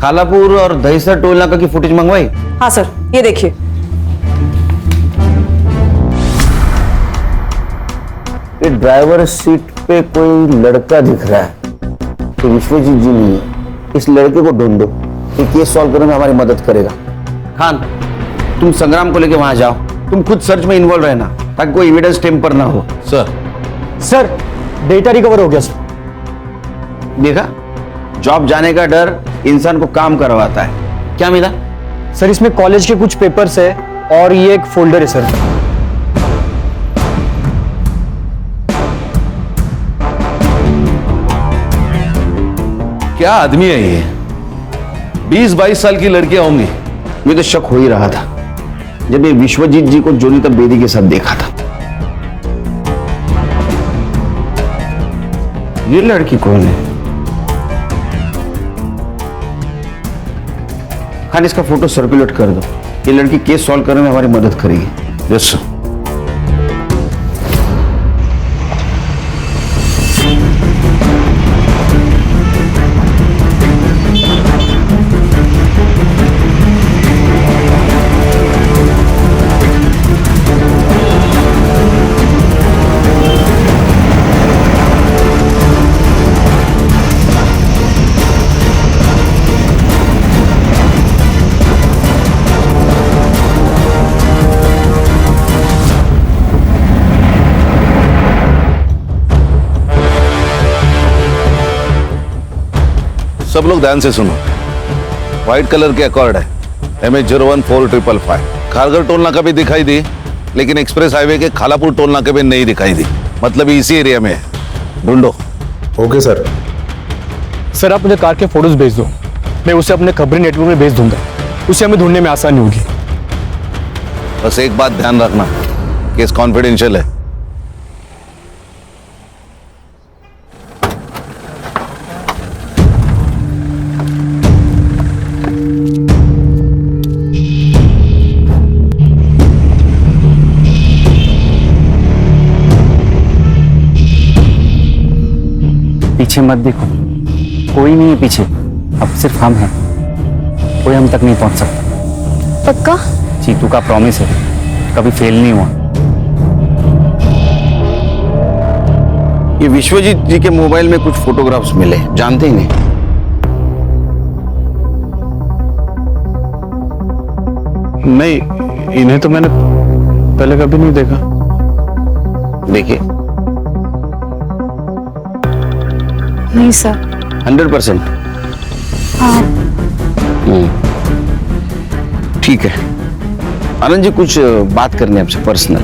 खालापुर और दहिसर टोल नाका की फुटेज मंगवाई? हाँ सर, ये देखिए। ये ड्राइवर सीट पे कोई लड़का दिख रहा है, तो विश्वजीत जी नहीं है। इस लड़के को ढूंढो, ये केस सॉल्व करने में हमारी मदद करेगा। खान, तुम संग्राम को लेके वहां जाओ, तुम खुद सर्च में इन्वॉल्व रहना ताकि कोई एविडेंस टेम्पर ना हो। सर डेटा रिकवर हो गया सर। देखा, जॉब जाने का डर इंसान को काम करवाता है। क्या मिला? सर इसमें कॉलेज के कुछ पेपर्स है और ये एक फोल्डर है सर। क्या आदमी है ये? 20-22 साल की लड़कियां होंगी। मुझे तो शक हो ही रहा था जब ये विश्वजीत जी को जोनीता बेदी के साथ देखा था। ये लड़की कौन है? खान, इसका फोटो सर्कुलेट कर दो। ये लड़की केस सॉल्व करने में हमारी मदद करेगी। Yes sir. सब लोग ध्यान से सुनो। व्हाइट कलर के अकॉर्ड है, MH014555। खारगर टोल नाका भी दिखाई दी, लेकिन एक्सप्रेस हाईवे के खालापुर टोल नाके पे नहीं दिखाई दी। मतलब इसी एरिया में है। ढूंढो। Okay sir. सर आप मुझे कार के फोटोज भेज दो, मैं उसे अपने खबरी नेटवर्क में भेज दूंगा। उसे हमें ढूंढने में आसानी होगी। बस एक बात ध्यान रखना, केस कॉन्फिडेंशियल है। पीछे मत देखो, कोई नहीं है पीछे। अब सिर्फ हम हैं, कोई हम तक नहीं पहुंच सकता। पक्का? चीतू का प्रॉमिस है, कभी फेल नहीं हुआ। ये विश्वजीत जी के मोबाइल में कुछ फोटोग्राफ्स मिले, जानते ही नहीं। नहीं, इन्हें तो मैंने पहले कभी नहीं देखा। देखिए। नहीं सर। 100%? हाँ। ठीक है आनंद जी, कुछ बात करनी है आपसे पर्सनल।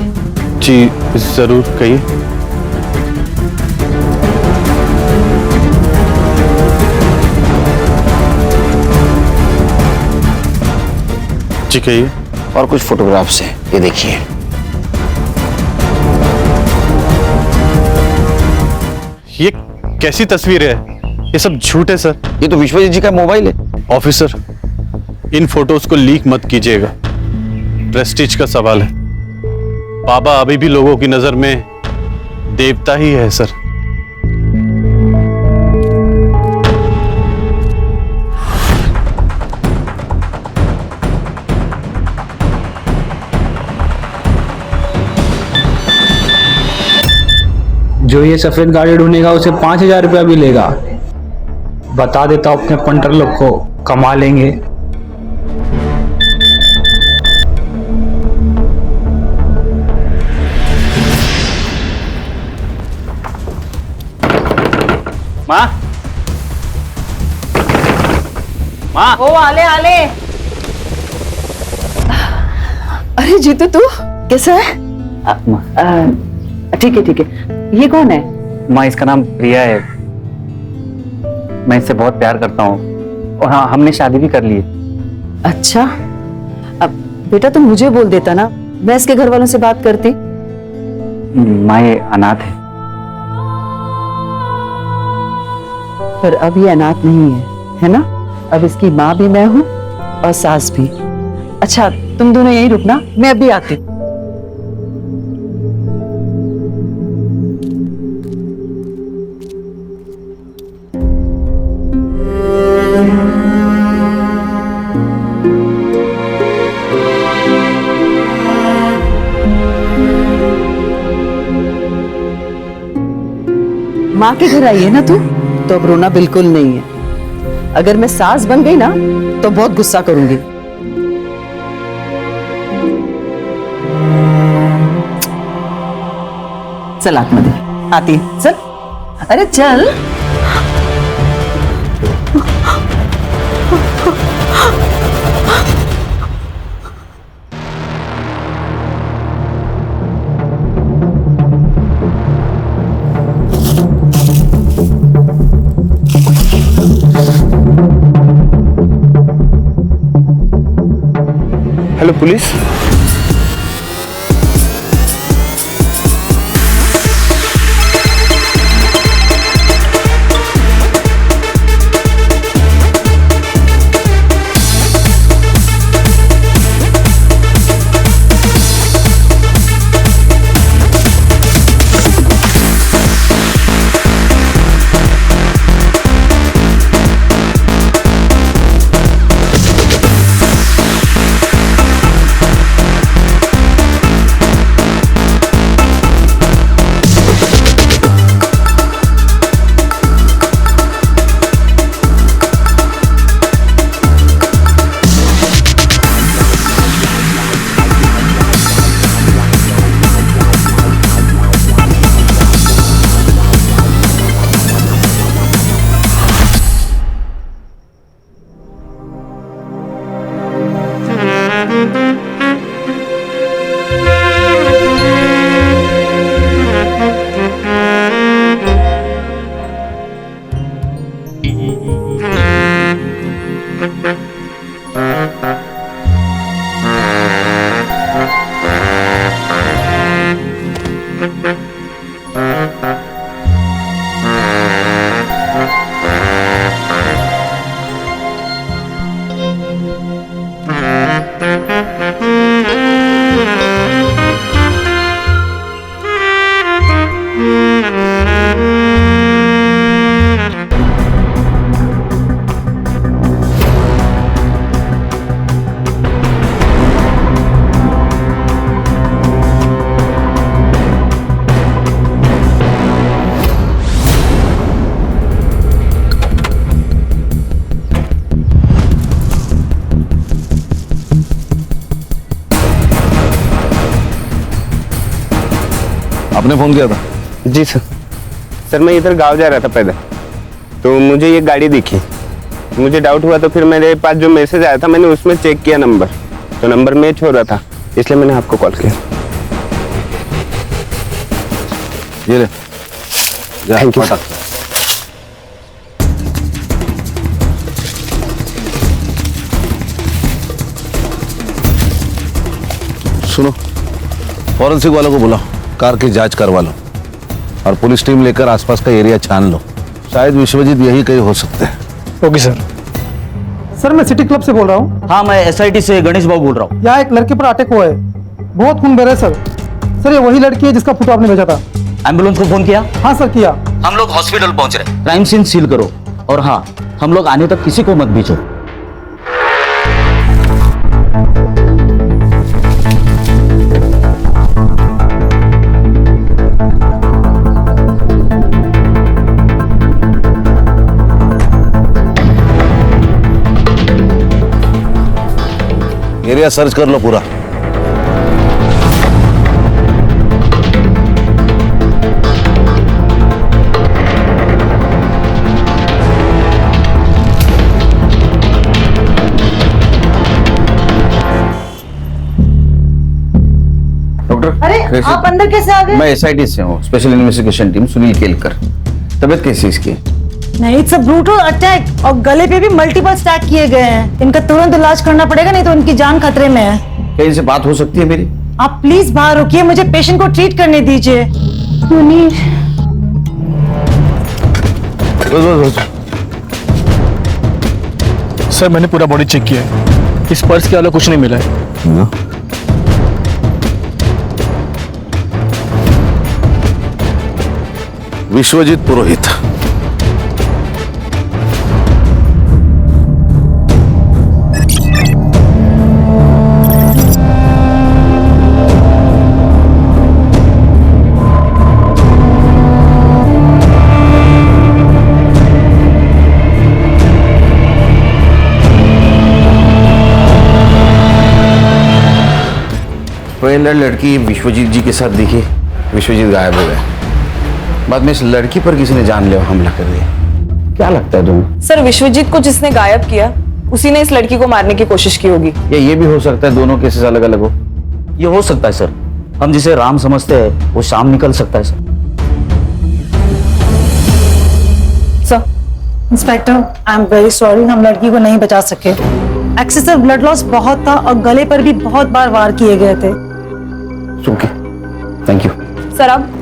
जी जरूर कहिए। जी कहिए। और कुछ फोटोग्राफ्स हैं, ये देखिए। ये कैसी तस्वीर है? ये सब झूठ है सर। ये तो विश्वजीत जी का मोबाइल है। ऑफिसर, इन फोटोज को लीक मत कीजिएगा, प्रेस्टीज का सवाल है। बाबा अभी भी लोगों की नजर में देवता ही है सर। जो ये सफेद गाड़ी ढूंढेगा उसे 5,000 रुपया भी लेगा। बता देता हूं अपने पंटर लोग को, कमा लेंगे। माँ, माँ। ओ आले आले। अरे जीतू, तू कैसा है? ठीक है ठीक है। ये कौन है? माँ, इसका नाम प्रिया है। मैं इससे बहुत प्यार करता हूँ और हाँ, हमने शादी भी कर ली है। अच्छा, अब बेटा तुम मुझे बोल देता ना, मैं इसके घर वालों से बात करती। माँ, ये अनाथ है। पर अब ये अनाथ नहीं है ना? अब इसकी माँ भी मैं हूँ और सास भी। अच्छा, तुम दोनों यहीं रुकना, मैं अभी आती हूँ। माँ के घर आई है ना तू, तो अब रोना बिल्कुल नहीं है। अगर मैं सास बन गई ना तो बहुत गुस्सा करूंगी। चल आत्मदे, आती है, चल। अरे चल। Hello police. आपने फोन किया था? जी सर। सर मैं इधर गांव जा रहा था पैदल, तो मुझे ये गाड़ी दिखी, मुझे डाउट हुआ, तो फिर मेरे पास जो मैसेज आया था मैंने उसमें चेक किया नंबर, तो नंबर मैच हो रहा था, इसलिए मैंने आपको कॉल किया। ये ले। Thank you. सुनो, फॉरेंसिक वालों को बुलाओ, कार की जांच करवा लो और पुलिस टीम लेकर आसपास का एरिया छान लो। शायद विश्वजीत यही कहीं हो सकते हैं। Okay sir. सर मैं सिटी क्लब से बोल रहा हूँ। हाँ, मैं एसआईटी से गणेश बाबू बोल रहा हूँ। यहाँ एक लड़के पर अटैक हुआ है, बहुत खून बह रहा है सर। सर ये वही लड़की है जिसका फोटो आपने भेजा था। एम्बुलेंस को फोन किया? हाँ सर किया। हम लोग हॉस्पिटल पहुंच रहे। क्राइम सीन सील करो और हाँ, हम लोग आने तक किसी को मत भेजो। एरिया सर्च कर लो पूरा। अरे आप अंदर कैसे आ गए? मैं एसआईटी से हूँ, special investigation team, Sunil Kelkar. तबीयत कैसी इसकी? नहीं, इट्स अ ब्रूटल अटैक और गले पे भी मल्टीपल स्टैक किए गए हैं। इनका तुरंत इलाज करना पड़ेगा, नहीं तो इनकी जान खतरे में है। क्या इनसे बात हो सकती है मेरी? आप प्लीज बाहर रुकिए, मुझे पेशेंट को ट्रीट करने दीजिए। मुनीर, सर मैंने पूरा बॉडी चेक किया है, इस पर्स के अलावा कुछ नहीं मिला है। विश्वजीत पुरोहित। पहले लड़की विश्वजीत जी के साथ दिखी, विश्वजीत गायब हो गए। बाद में इस लड़की पर किसी ने जानलेवा हमला कर दिया। क्या लगता है तुम्हें? सर विश्वजीत को जिसने गायब किया उसी ने इस लड़की को मारने की कोशिश की होगी। या ये भी हो सकता है दोनों केसेस अलग अलग हो। ये हो सकता है सर, हम जिसे राम समझते हैं वो शाम निकल सकता है sir. Inspector, I am very sorry, हम लड़की को नहीं बचा सके। एक्सेसिव ब्लड लॉस बहुत था और गले पर भी बहुत बार वार किए गए थे। Okay, thank you. सर अब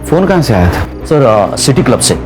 फोन कहाँ से आया था? सर सिटी क्लब से।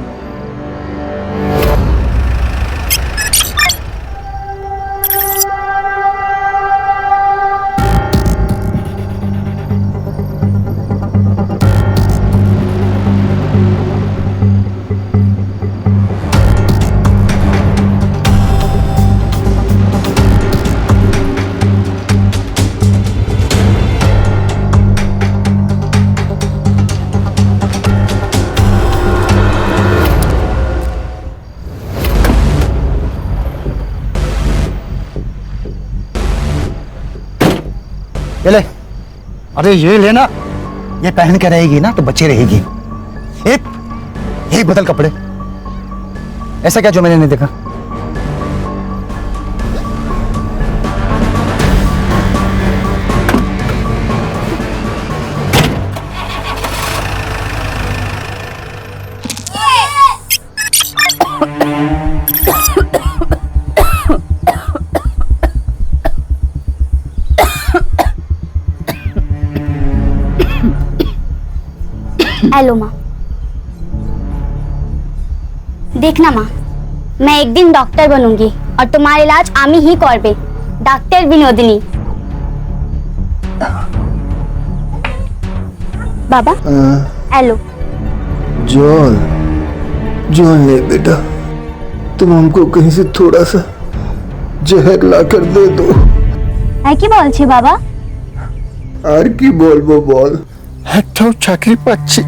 ये ले। अरे ये लेना, ये पहन के रहेगी ना तो बच्चे रहेगी। एक बदल कपड़े। ऐसा क्या जो मैंने नहीं देखा? हेलो माँ, देखना माँ, मैं एक दिन डॉक्टर बनूंगी और तुम्हारा इलाज आमी ही करबे, डॉक्टर विनोदिनी। बाबा, हेलो। जॉन, जॉन ले बेटा, तुम हमको कहीं से थोड़ा सा जहर ला कर दे दो। है की बोल छे बाबा? আর কি বলবো বল, একটাও চাকরি পাচ্ছি,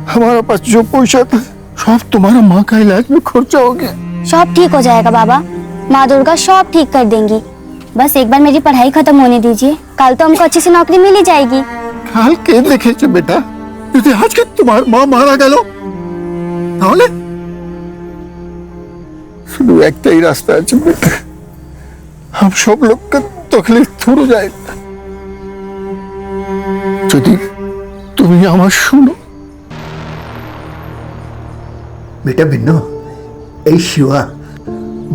हमारा पास जो पैसा था सब तुम्हारा माँ का इलाज में खर्चा हो गया। सब ठीक हो जाएगा बाबा, माँ दुर्गा सब ठीक कर देंगी। बस एक बार मेरी पढ़ाई खत्म होने दीजिए, कल तो हमको अच्छी सी नौकरी मिल ही जाएगी। हाल के देखे बेटा যদি আজকে তোমার মা মারা গেল তাহলে শুধু একটাই রাস্তা আছে বেটা हम सब लोग का तकलीफ थोड़ा जाएगा যদি তুমি আমার শুনো बेटा बिन्नो ए शिवा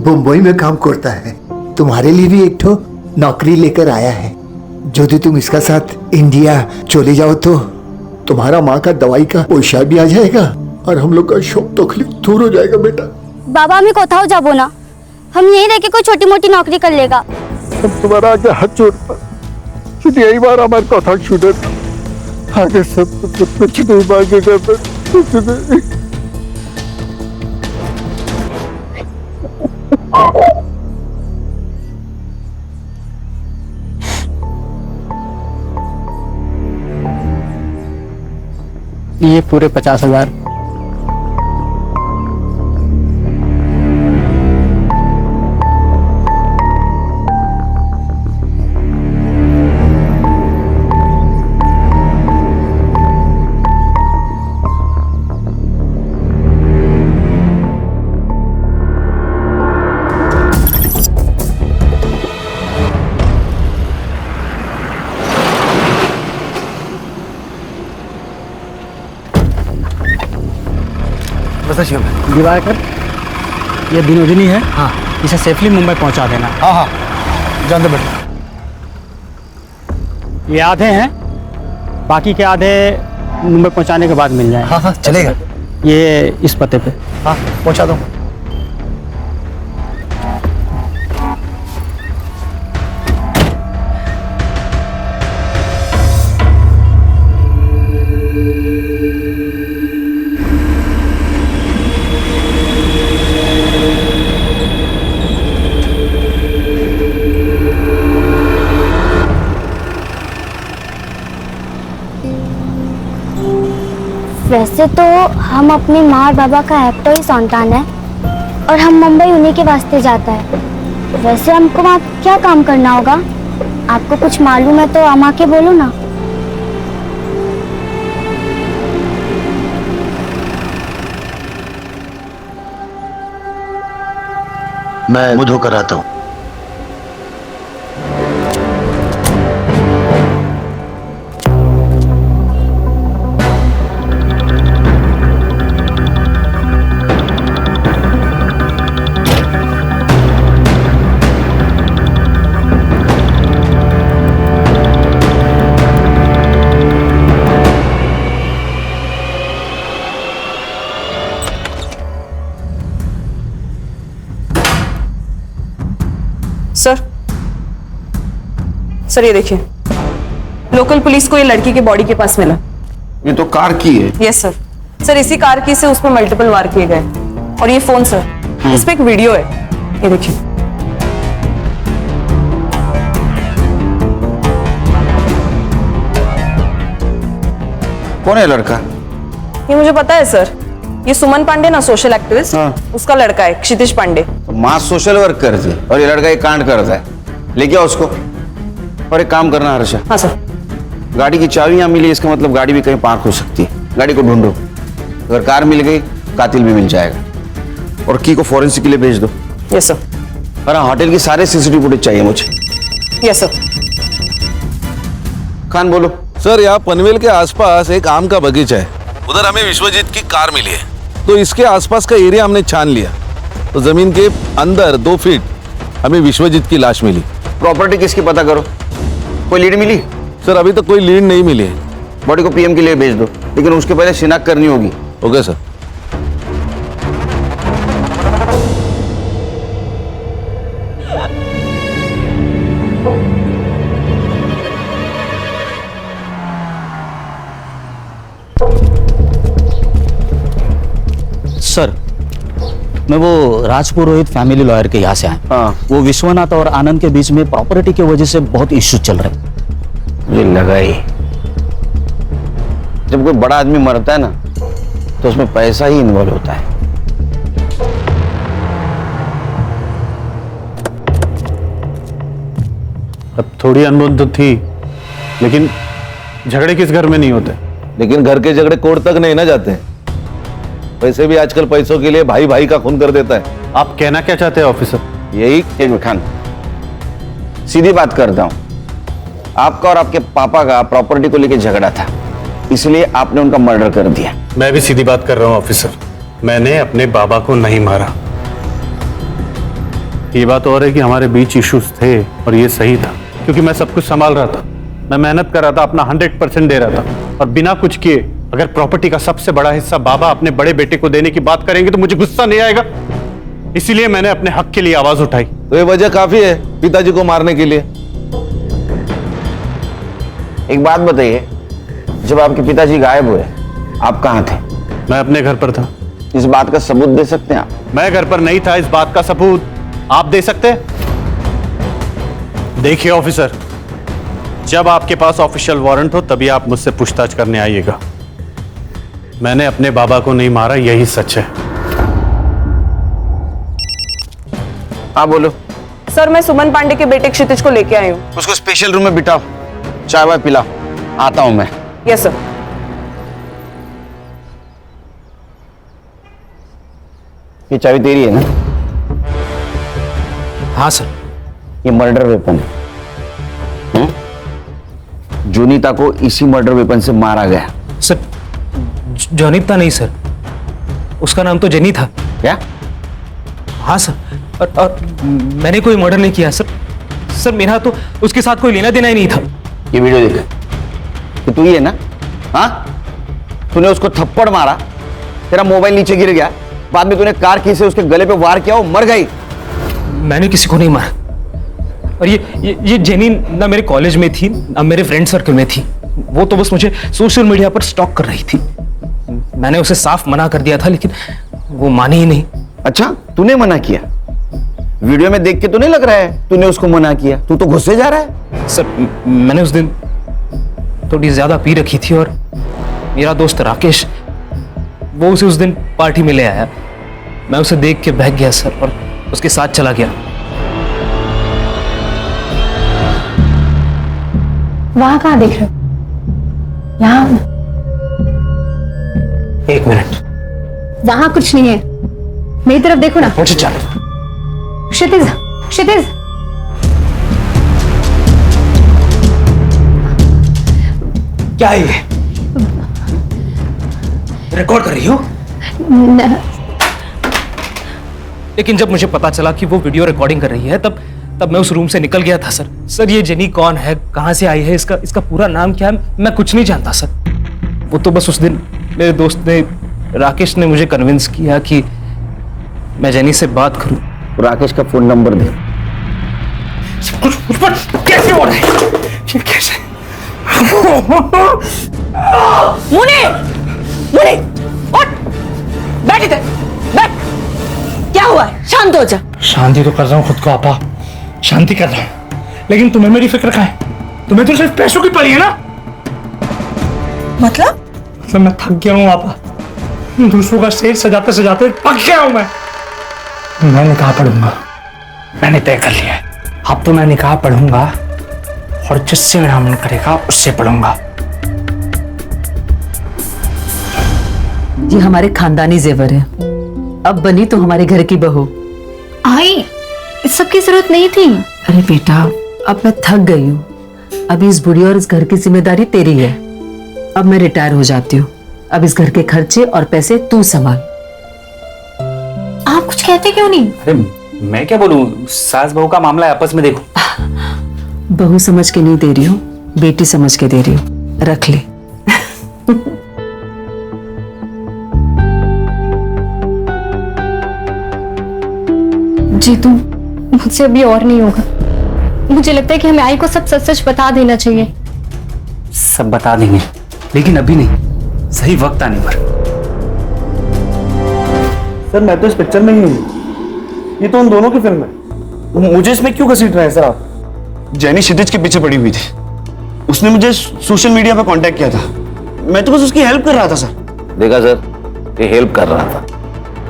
मुंबई में काम करता है तुम्हारे लिए भी एक ठो नौकरी लेकर आया है यदि तुम इसका साथ इंडिया चले जाओ तो तुम्हारा माँ का दवाई का पैसा भी आ जाएगा और हम लोग का सब तकलीफ दूर हो जाएगा बेटा बाबा हमें कोথাও যাবো না हम यहीं रह के कोई छोटी मोटी नौकरी कर लेगा हम तुम्हारा आगे हाथ जोड़ता शुद्ध यही बार हमारे कथा छूटे आगे सब कुछ नहीं मांगेगा कुछ नहीं ये पूरे 50,000। दिवाकर ये विनोदिनी है, हाँ इसे सेफली मुंबई पहुंचा देना। हाँ हाँ जानते बेटा। ये आधे हैं, बाकी के आधे मुंबई पहुंचाने के बाद मिल जाए। हाँ हाँ चलेगा। ये इस पते पे। हाँ पहुंचा दो। वैसे तो हम अपनी माँ और बाबा का एकटो ही संतान है और हम मुंबई उन्हीं के वास्ते जाता है। वैसे हमको वहाँ क्या काम करना होगा? आपको कुछ मालूम है तो अम्मा के बोलो ना। मैं मुंह धोकर आता हूँ। सर ये देखिए, लोकल पुलिस को ये लड़की के बॉडी के पास मिला। ये तो कार की है। Yes sir. सर इसी कार की से उसमें मल्टीपल वार किए गए और ये फोन सर, इस पे एक वीडियो है, ये देखिए। कौन है लड़का? ये मुझे पता है सर, ये सुमन पांडे ना सोशल एक्टिविस्ट, उसका लड़का है क्षितिज पांडे। तो माँ सोशल वर्क करती है और ये लड़का एक कांड करता है। लेके आओ उसको। और एक काम करना हर्षा। हाँ सर। गाड़ी की चाबी यहाँ मिली, इसका मतलब गाड़ी भी कहीं पार्क हो सकती है। गाड़ी को ढूंढो, अगर कार मिल गई कातिल भी मिल जाएगा। और की को फॉरेंसिक के लिए भेज दो। Yes sir. और होटल की सारे सीसीटीवी फुटेज चाहिए मुझे। Yes sir. खान बोलो। सर यहाँ पनवेल के आसपास एक आम का बगीचा है, उधर हमें विश्वजीत की कार मिली है, तो इसके आसपास का एरिया हमने छान लिया, तो जमीन के अंदर 2 फीट हमें विश्वजीत की लाश मिली। प्रॉपर्टी किसकी पता करो, कोई लीड मिली? सर अभी तक कोई लीड नहीं मिली है। बॉडी को पीएम के लिए भेज दो, लेकिन उसके पहले शिनाख्त करनी होगी। Okay sir. सर मैं वो राजपुरोहित फैमिली लॉयर के यहाँ से आया। हाँ। वो विश्वनाथ और आनंद के बीच में प्रॉपर्टी की वजह से बहुत इश्यू चल रहे हैं। मुझे लगा ही, जब कोई बड़ा आदमी मरता है ना तो उसमें पैसा ही इन्वॉल्व होता है। अब थोड़ी अनबन तो थी, लेकिन झगड़े किस घर में नहीं होते? लेकिन घर के झगड़े कोर्ट तक नहीं ना जाते। वैसे भी आजकल पैसों के लिए भाई भाई का खून कर देता है। आप कहना क्या चाहते हैं ऑफिसर? यही एक खान, सीधी बात करता हूं, आपका और आपके पापा का प्रॉपर्टी को लेकर झगड़ा था, इसलिए आपने उनका मर्डर कर दिया। मैं भी सीधी बात कर रहा हूं ऑफिसर, मैंने अपने बाबा को नहीं मारा। ये बात और है कि हमारे बीच इश्यूज थे और ये सही था, क्योंकि मैं सब कुछ संभाल रहा था, मैं मेहनत कर रहा था, अपना 100% दे रहा था, और बिना कुछ किए अगर प्रॉपर्टी का सबसे बड़ा हिस्सा बाबा अपने बड़े बेटे को देने की बात करेंगे तो मुझे गुस्सा नहीं आएगा। इसीलिए मैंने अपने हक के लिए आवाज उठाई। तो ये वजह काफी है पिताजी को मारने के लिए। एक बात बताइए, जब आपके पिताजी गायब हुए आप कहां थे? मैं अपने घर पर था। इस बात का सबूत दे सकते हैं आप? मैं घर पर नहीं था, इस बात का सबूत आप दे सकते हैं? देखिए ऑफिसर, जब आपके पास ऑफिशियल वारंट हो तभी आप मुझसे पूछताछ करने आइएगा। मैंने अपने बाबा को नहीं मारा, यही सच है। हाँ बोलो। सर मैं सुमन पांडे के बेटे क्षितिज को लेके आई हूँ। उसको स्पेशल रूम में बिठाओ, चाय वाय पिलाओ, आता हूं मैं। Yes sir. ये चाबी तेरी है ना? हाँ सर। ये मर्डर वेपन है। जोनीता को इसी मर्डर वेपन से मारा गया। सर जोनीता नहीं सर, उसका नाम तो जेनी था। क्या? हाँ सर, और मैंने कोई मर्डर नहीं किया सर। सर मेरा तो उसके साथ कोई लेना देना ही नहीं था। ये वीडियो देख, तो तू ही है ना? हाँ, तूने उसको थप्पड़ मारा, तेरा मोबाइल नीचे गिर गया, बाद में तूने कार की से उसके गले पे वार किया, वो मर गई। मैंने किसी को नहीं मारा। और ये जेनी ना मेरे कॉलेज में थी ना मेरे फ्रेंड सर्कल में थी। वो तो बस मुझे सोशल मीडिया पर स्टॉक कर रही थी। मैंने उसे साफ मना कर दिया था, लेकिन वो मानी ही नहीं। अच्छा, तूने मना किया? वीडियो में देख के तो नहीं लग रहा है तूने उसको मना किया। तू तो गुस्से जा रहा है। सर मैंने उस दिन थोड़ी ज्यादा पी रखी थी और मेरा दोस्त राकेश वो उसे उस दिन पार्टी में ले आया। मैं उसे देख के बहक गया सर और उसके साथ चला गया। वहां कहाँ देख रहे हो? यहाँ। एक मिनट। वहां कुछ नहीं है, मेरी तरफ देखो ना। मुझे चल। क्षितिज, क्षितिज। क्या है ये? रिकॉर्ड कर रही हो? लेकिन जब मुझे पता चला कि वो वीडियो रिकॉर्डिंग कर रही है तब मैं उस रूम से निकल गया था सर। सर ये जेनी कौन है, कहां से आई है, इसका पूरा नाम क्या है, मैं कुछ नहीं जानता सर। वो तो बस उस दिन मेरे दोस्त ने राकेश ने मुझे कन्विंस किया कि मैं जेनी से बात करूं। राकेश का फोन नंबर दे। कैसे हो रहा है? कैसे? मुनी, मुनी, उठ, बैठ इधर, बैठ। क्या हुआ है? शांत हो जा। शांति तो कर रहा हूँ खुद को आपा, शांति कर रहा हूँ, लेकिन तुम्हें मेरी फिक्र कहाँ है? तुम्हें तो सिर्फ पैसों की पड़ी है ना? मतलब मैं थक गया हूँ आपा, दूसरों का स्टेज सजाते सजाते थक गया हूँ मैं। मैं निकाह पढ़ूंगा, मैंने तय कर लिया है। अब तो मैं निकाह पढ़ूंगा और जिससे मेरा मन करेगा उससे पढ़ूंगा। ये हमारे खानदानी जेवर है, अब बनी तो हमारे घर की बहू। आई, इस सब की जरूरत नहीं थी। अरे बेटा, अब मैं थक गई हूँ। अभी इस बुढ़ी और इस घर की जिम्मेदारी तेरी है। अब मैं रिटायर हो जाती हूँ। अब इस घर के खर्चे और पैसे तू संभाल। आप कुछ कहते क्यों नहीं? अरे मैं क्या बोलूं, सास बहू का मामला है, आपस में देखो। बहू समझ के नहीं दे रही हूँ, बेटी समझ के दे रही हूँ, रख ले। जीतू, मुझसे अभी और नहीं होगा। मुझे लगता है कि हमें आई को सब सच सच बता देना चाहिए। सब बता देंगे, लेकिन अभी नहीं, सही वक्त आने पर। सर मैं तो इस पिक्चर में ही हूँ, ये तो उन दोनों की फिल्म है, मुझे इसमें क्यों घसीट रहे हैं सर आप? जेनी क्षितिज के पीछे पड़ी हुई थी, उसने मुझे सोशल मीडिया पर कांटेक्ट किया था, मैं तो बस उसकी हेल्प कर रहा था सर। देखा सर, ये हेल्प कर रहा था।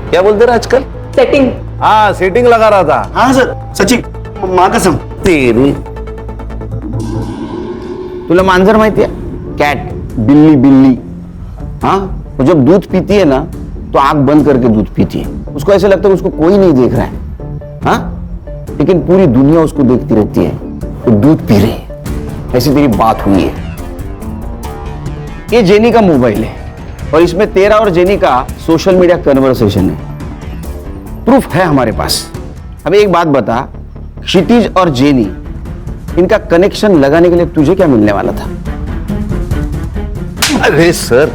क्या बोलते रहे आजकल? सेटिंग। हाँ, सेटिंग लगा रहा था। हाँ सर, सच्ची माँ कसम। तेरी तुला मांजर माहिती आहे? कैट, बिल्ली बिल्ली। हाँ, वो जब दूध पीती है ना तो आंख बंद करके दूध पीती है। उसको ऐसा लगता है उसको कोई नहीं देख रहा है। हाँ, लेकिन पूरी दुनिया उसको देखती रहती है तो दूध पी रही है। ऐसी तेरी बात हुई है। ये जेनी का मोबाइल है और इसमें तेरा और जेनी का सोशल मीडिया कन्वर्सेशन है। प्रूफ है हमारे पास। अब एक बात बता, क्षितिज और जेनी, इनका कनेक्शन लगाने के लिए तुझे क्या मिलने वाला था? अरे सर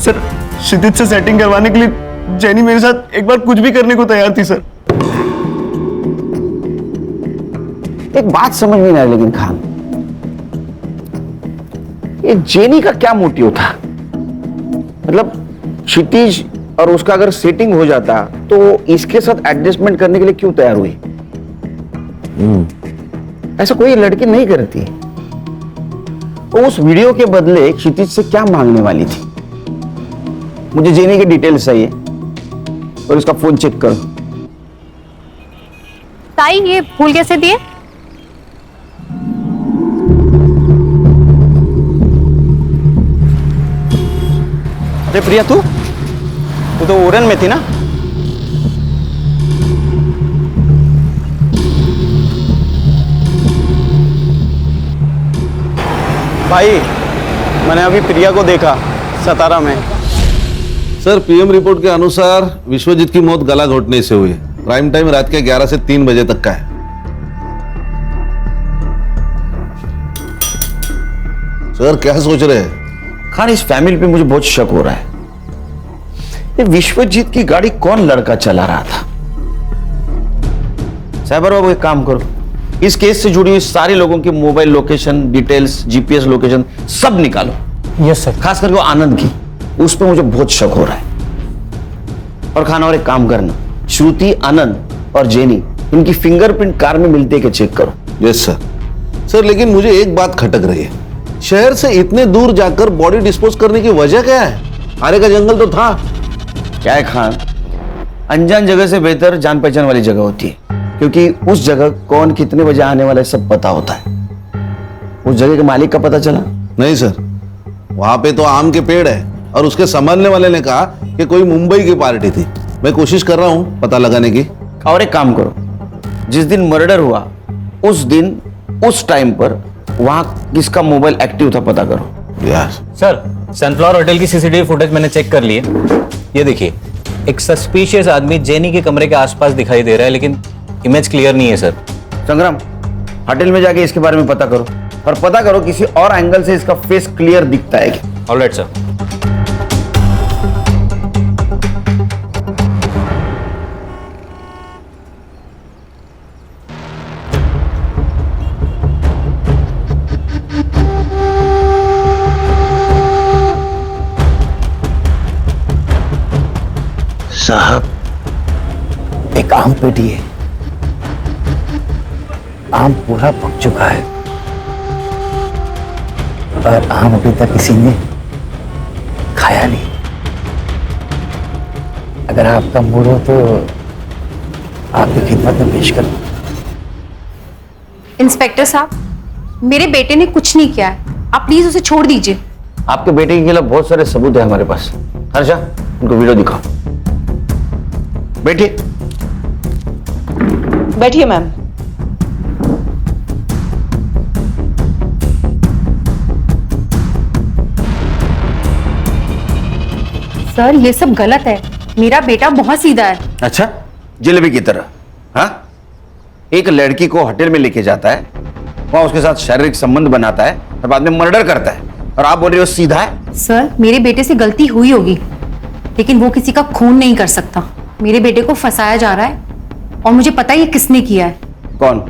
क्षितिज से सेटिंग करवाने के लिए जेनी मेरे साथ एक बार कुछ भी करने को तैयार थी सर। एक बात समझ में नहीं आ रही लेकिन खान, ये जेनी का क्या मोटिव था? मतलब क्षितिज और उसका अगर सेटिंग हो जाता तो इसके साथ एडजस्टमेंट करने के लिए क्यों तैयार हुई? ऐसा कोई लड़की नहीं करती। वो उस वीडियो के बदले क्षितिज से क्या मांगने वाली थी? मुझे जेनी की डिटेल्स चाहिए और उसका फोन चेक करो। ताई ये फूल कैसे दिए? अरे प्रिया, तू तो ओरन में थी ना? भाई मैंने अभी प्रिया को देखा सतारा में। सर, पीएम रिपोर्ट के अनुसार विश्वजीत की मौत गला घोटने से हुई है। प्राइम टाइम रात के 11 से 3 बजे तक का है। सर क्या सोच रहे हैं? खान, इस फैमिली पे मुझे बहुत शक हो रहा है। ये विश्वजीत की गाड़ी कौन लड़का चला रहा था? साइबर बाबू, एक काम करो, इस केस से जुड़ी हुई सारे लोगों की mobile location details, GPS location सब निकालो। Yes sir. खास करके वो आनंद की, उस पर मुझे बहुत शक हो रहा है। और खाना, और एक काम करना, श्रुति, आनंद और जेनी, इनकी फिंगरप्रिंट कार में मिलते हैं कि चेक करो। Yes sir. सर लेकिन मुझे एक बात खटक रही है, शहर से इतने दूर जाकर बॉडी डिस्पोज करने की वजह क्या है? आरे का जंगल तो था। क्या है खान, अनजान जगह से बेहतर जान पहचान वाली जगह होती है, क्योंकि उस जगह कौन कितने बजे आने वाला है सब पता होता है। उस जगह के मालिक का पता चला? नहीं सर, वहां पे तो आम के पेड़ है और उसके संभालने वाले ने कहा कि कोई मुंबई की पार्टी थी। मैं कोशिश कर रहा हूं पता लगाने की। और एक काम करो, जिस दिन मर्डर हुआ उस दिन उस टाइम पर वहां किसका मोबाइल एक्टिव था पता करो। यस सर, सनफ्लावर होटल की सीसीटीवी फुटेज मैंने चेक कर ली है। ये देखिए, एक सस्पिशियस आदमी जेनी के कमरे के आसपास दिखाई दे रहा है, लेकिन इमेज क्लियर नहीं है सर। संग्राम, होटल में जाके इसके बारे में पता करो और पता करो किसी और एंगल से इसका फेस क्लियर दिखता है क्या। Alright sir. साहब, एक आम पेटी है, आम पूरा पक चुका है और आम अभी तक किसी ने खाया नहीं। अगर आपका मूड हो तो आपकी खिदमत में पेश करूं। इंस्पेक्टर साहब, मेरे बेटे ने कुछ नहीं किया है, आप प्लीज उसे छोड़ दीजिए। आपके बेटे के खिलाफ बहुत सारे सबूत है हमारे पास। हर्षा, उनको वीडियो दिखाओ। बैठिए। बैठिए मैम। सर ये सब गलत है, मेरा बेटा बहुत सीधा है। अच्छा, जलेबी की तरह? हाँ, एक लड़की को होटल में लेके जाता है, वहां उसके साथ शारीरिक संबंध बनाता है और बाद में मर्डर करता है, और आप बोल रहे हो सीधा है? सर मेरे बेटे से गलती हुई होगी, लेकिन वो किसी का खून नहीं कर सकता। मेरे बेटे को फंसाया जा रहा है और मुझे पता है ये किसने किया है। कौन?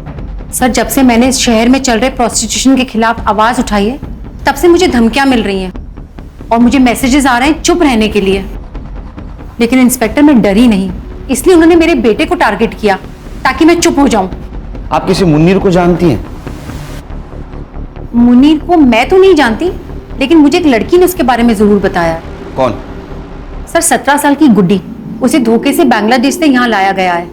सर, जब से मैंने इस शहर में चल रहे प्रोस्टिट्यूशन के खिलाफ आवाज उठाई है, तब से मुझे धमकियां मिल रही हैं और मुझे मैसेजेस आ रहे हैं चुप रहने के लिए। लेकिन इंस्पेक्टर, मैं डरी नहीं, इसलिए उन्होंने मेरे बेटे को टारगेट किया ताकि मैं चुप हो जाऊं। आप किसी मुन्नीर को जानती हैं? मुनीर को मैं तो नहीं जानती, लेकिन मुझे एक लड़की ने उसके बारे में जरूर बताया। कौन? सर, 17 साल की गुड्डी। उसे धोखे से बांग्लादेश से यहाँ लाया गया है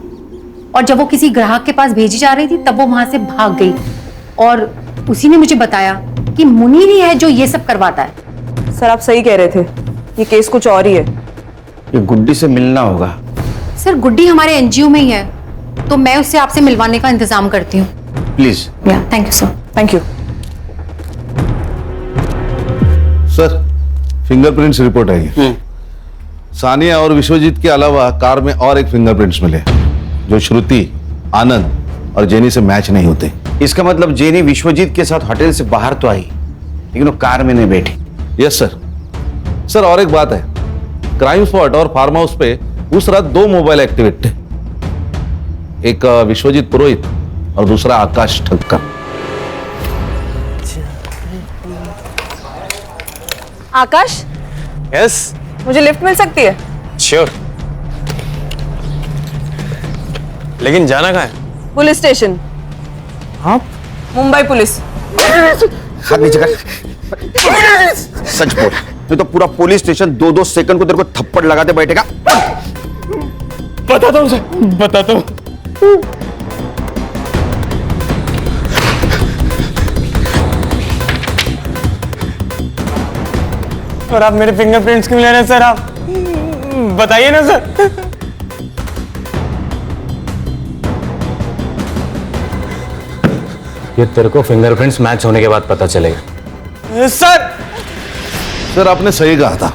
और जब वो किसी ग्राहक के पास भेजी जा रही थी तब वो वहां से भाग गई और उसी ने मुझे बताया कि मुनीर ही है जो ये सब करवाता है। सर आप सही कह रहे थे, ये केस कुछ और ही है। ये गुड्डी से मिलना होगा। सर गुड्डी हमारे एनजीओ में ही है, तो मैं उससे आपसे मिलवाने का इंतजाम करती हूँ। प्लीज। या thank you sir. Thank you sir, fingerprints report आई। सानिया और विश्वजीत के अलावा कार में और एक फिंगरप्रिंट्स मिले जो श्रुति, आनंद और जेनी से मैच नहीं होते। इसका मतलब जेनी विश्वजीत के साथ होटल से बाहर तो आई, लेकिन वो कार में नहीं बैठी। Yes sir. सर और एक बात है, क्राइम स्पॉट और फार्म हाउस पे उस रात 2 मोबाइल एक्टिवेट थे, एक विश्वजीत पुरोहित और दूसरा आकाश ठक्कर। आकाश, यस मुझे लिफ्ट मिल सकती है? श्योर, लेकिन जाना कहाँ है? Police station. हाँ? मुंबई पुलिस। हाथ नीचे कर। सच बोल, नहीं तो पूरा पुलिस स्टेशन 2-2 सेकंड को तेरे को थप्पड़ लगाते बैठेगा। बताता हूँ सर, बताता हूँ। और आप मेरे फिंगरप्रिंट्स क्यों ले रहे हैं सर? आप बताइए ना सर। ये तेरे को फिंगरप्रिंट्स मैच होने के बाद पता चलेगा। सर सर आपने सही कहा था,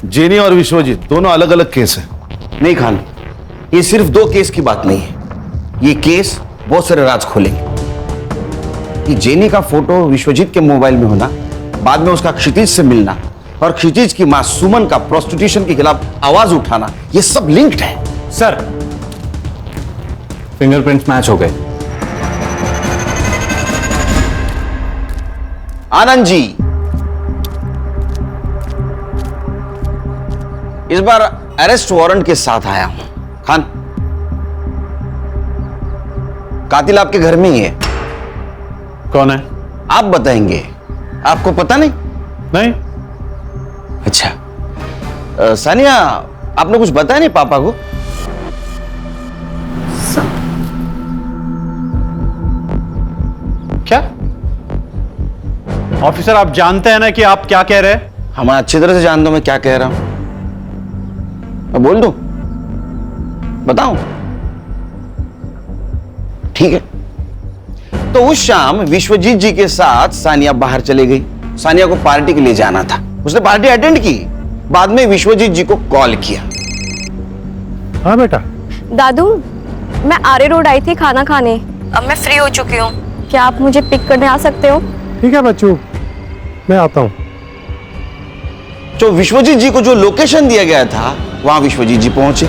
जेनी और विश्वजीत दोनों अलग अलग केस है। नहीं खान, ये सिर्फ 2 केस की बात नहीं है, ये केस बहुत सारे राज खोलेंगे। ये जेनी का फोटो विश्वजीत के मोबाइल में होना, बाद में उसका क्षितिज से मिलना और क्षितिज की मां सुमन का प्रोस्टिट्यूशन के खिलाफ आवाज उठाना, ये सब लिंक्ड है। सर फिंगरप्रिंट्स मैच हो गए। आनंद जी, इस बार अरेस्ट वारंट के साथ आया हूं। खान, कातिल आपके घर में ही है। कौन है? आप बताएंगे, आपको पता नहीं? नहीं। अच्छा, सानिया आपने कुछ बताया नहीं पापा को? क्या ऑफिसर, आप जानते हैं ना कि आप क्या कह रहे हैं? हम अच्छी तरह से जानता हूं मैं क्या कह रहा हूं। मैं बोल दूं? बताऊं? ठीक है। तो उस शाम विश्वजीत जी के साथ सानिया बाहर चली गई। सानिया को पार्टी के लिए जाना था, उसने पार्टी अटेंड की, बाद में विश्वजीत जी को कॉल किया। हाँ बेटा। दादू, मैं आरे रोड आई थी खाना खाने, अब मैं फ्री हो चुकी हूँ, क्या आप मुझे पिक करने आ सकते हो? ठीक है बच्चों, मैं आता हूँ। तो विश्वजीत जी को जो लोकेशन दिया गया था वहां विश्वजीत जी पहुंचे।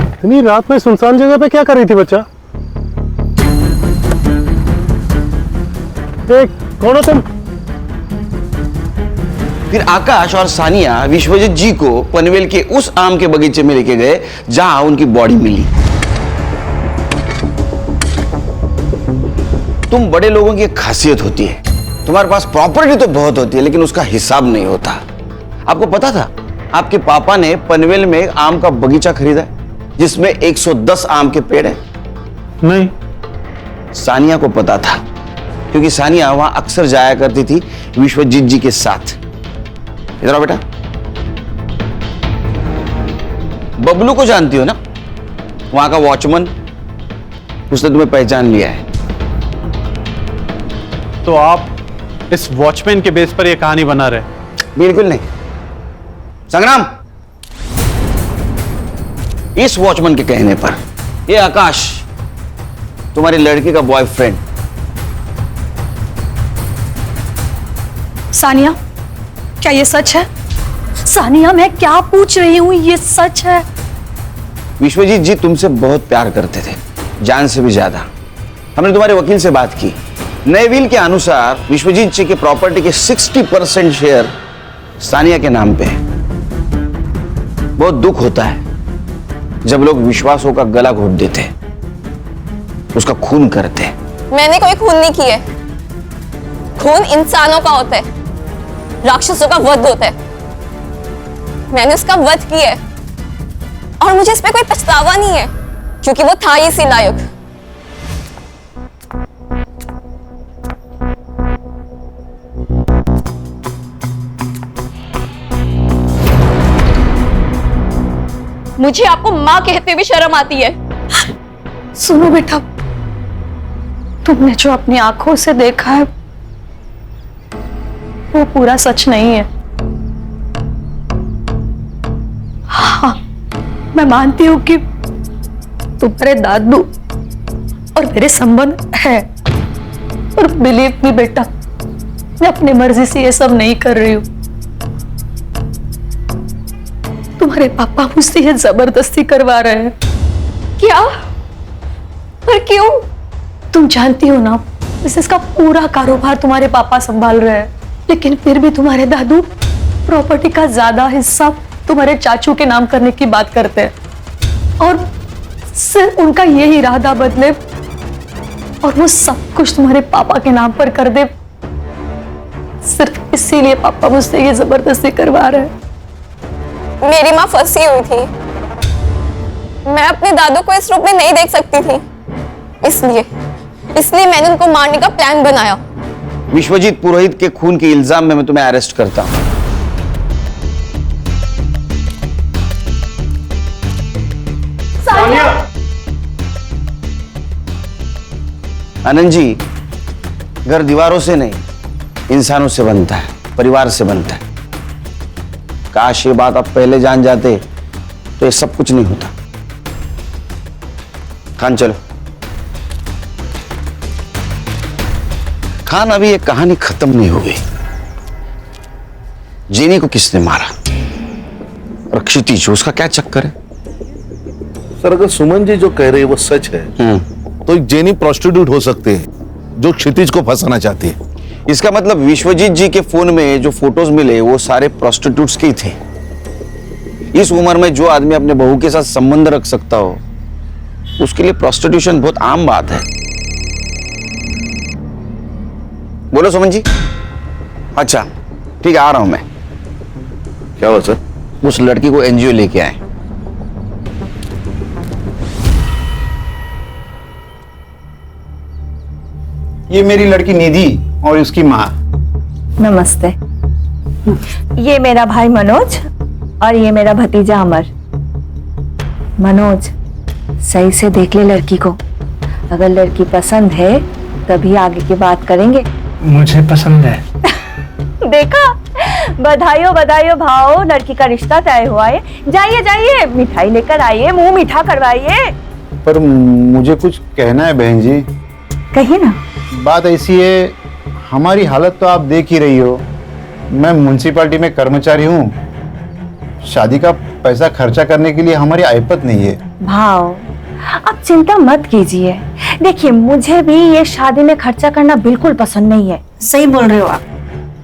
इतनी रात में सुनसान जगह पे क्या कर रही थी बच्चा? कौन हो तुम? फिर आकाश और सानिया विश्वजीत जी को पनवेल के उस आम के बगीचे में लेके गए जहां उनकी बॉडी मिली। तुम बड़े लोगों की एक खासियत होती है, तुम्हारे पास प्रॉपर्टी तो बहुत होती है लेकिन उसका हिसाब नहीं होता। आपको पता था आपके पापा ने पनवेल में एक आम का बगीचा खरीदा जिसमें 110 आम के पेड़ हैं? नहीं। सानिया को पता था क्योंकि सानिया वहां अक्सर जाया करती थी विश्वजीत जी के साथ। इधर आओ बेटा। बबलू को जानती हो ना, वहां का वॉचमैन, उसने तुम्हें पहचान लिया है। तो आप इस वॉचमैन के बेस पर यह कहानी बना रहे? बिल्कुल नहीं संग्राम, इस वॉचमैन के कहने पर ये आकाश तुम्हारी लड़की का बॉयफ्रेंड। सानिया, क्या ये सच है? सानिया, मैं क्या पूछ रही हूँ, ये सच है? विश्वजीत जी तुमसे बहुत प्यार करते थे, जान से भी ज्यादा। हमने तुम्हारे वकील से बात की, नए विल के अनुसार विश्वजीत जी के प्रॉपर्टी के 60% शेयर सानिया के नाम पे है। बहुत दुख होता है जब लोग विश्वासों का गला घोट देते, उसका खून करते। मैंने कोई खून नहीं किए, खून इंसानों का होता है, राक्षसों का वध होता है। मैंने उसका वध किया है और मुझे इस पे कोई पछतावा नहीं है, क्योंकि वो था ही इसी लायक। मुझे आपको माँ कहते हुए शर्म आती है। सुनो बेटा, तुमने जो अपनी आंखों से देखा है वो पूरा सच नहीं है। हाँ, मैं मानती हूँ कि तुम्हारे दादू और मेरे संबंध है, और बिलीव मी बेटा, मैं अपनी मर्जी से ये सब नहीं कर रही हूँ। तुम्हारे पापा मुझसे ये जबरदस्ती करवा रहे हैं। क्या? पर क्यों? तुम जानती हो ना, बिजनेस का पूरा कारोबार तुम्हारे पापा संभाल रहे हैं, लेकिन फिर भी तुम्हारे दादू प्रॉपर्टी का ज्यादा हिस्सा तुम्हारे चाचू के नाम करने की बात करते हैं, और सिर्फ उनका यही इरादा बदले और वो सब कुछ तुम्हारे पापा के नाम पर कर दे, सिर्फ इसीलिए पापा मुझसे ये जबरदस्ती करवा रहे हैं। मेरी माँ फंसी हुई थी, मैं अपने दादू को इस रूप में नहीं देख सकती थी, इसलिए मैंने उनको मारने का प्लान बनाया। विश्वजीत पुरोहित के खून के इल्जाम में मैं तुम्हें अरेस्ट करता हूं। आनंद जी, घर दीवारों से नहीं, इंसानों से बनता है, परिवार से बनता है। काश ये बात आप पहले जान जाते तो ये सब कुछ नहीं होता। खान चलो। खान, अभी ये कहानी खत्म नहीं हो गई। जेनी को किसने मारा और क्षितिज, उसका क्या चक्कर है? सर, अगर सुमन जी जो कह रहे हैं वो सच है तो एक जेनी प्रोस्टिट्यूट हो सकते हैं जो क्षितिज को फंसाना चाहती है। इसका मतलब विश्वजीत जी के फोन में जो फोटोज मिले वो सारे प्रोस्टिट्यूट्स के ही थे। इस उम्र में जो आदमी अपने बहू के साथ संबंध रख सकता हो, उसके लिए प्रोस्टिट्यूशन बहुत आम बात है। बोलो सुमन जी। अच्छा ठीक है, आ रहा हूं मैं। क्या हुआ सर? उस लड़की को एनजीओ लेके आए। ये मेरी लड़की निधि और इसकी माँ। नमस्ते। ये मेरा भाई मनोज और ये मेरा भतीजा अमर। मनोज, सही से देख ले लड़की को, अगर लड़की पसंद है तभी आगे की बात करेंगे। मुझे पसंद है। देखा, बधाइयों बधाइयों भाव, लड़की का रिश्ता तय हुआ है। जाइए जाइए, मिठाई लेकर आइए, मुंह मीठा करवाइए। पर मुझे कुछ कहना है बहन जी। कहिए ना। बात ऐसी है, हमारी हालत तो आप देख ही रही हो। मैं म्युनिसिपैलिटी में कर्मचारी हूँ, शादी का पैसा खर्चा करने के लिए हमारी आयपत नहीं है। भाव, आप चिंता मत कीजिए। देखिए, मुझे भी ये शादी में खर्चा करना बिल्कुल पसंद नहीं है। सही बोल रहे हो आप।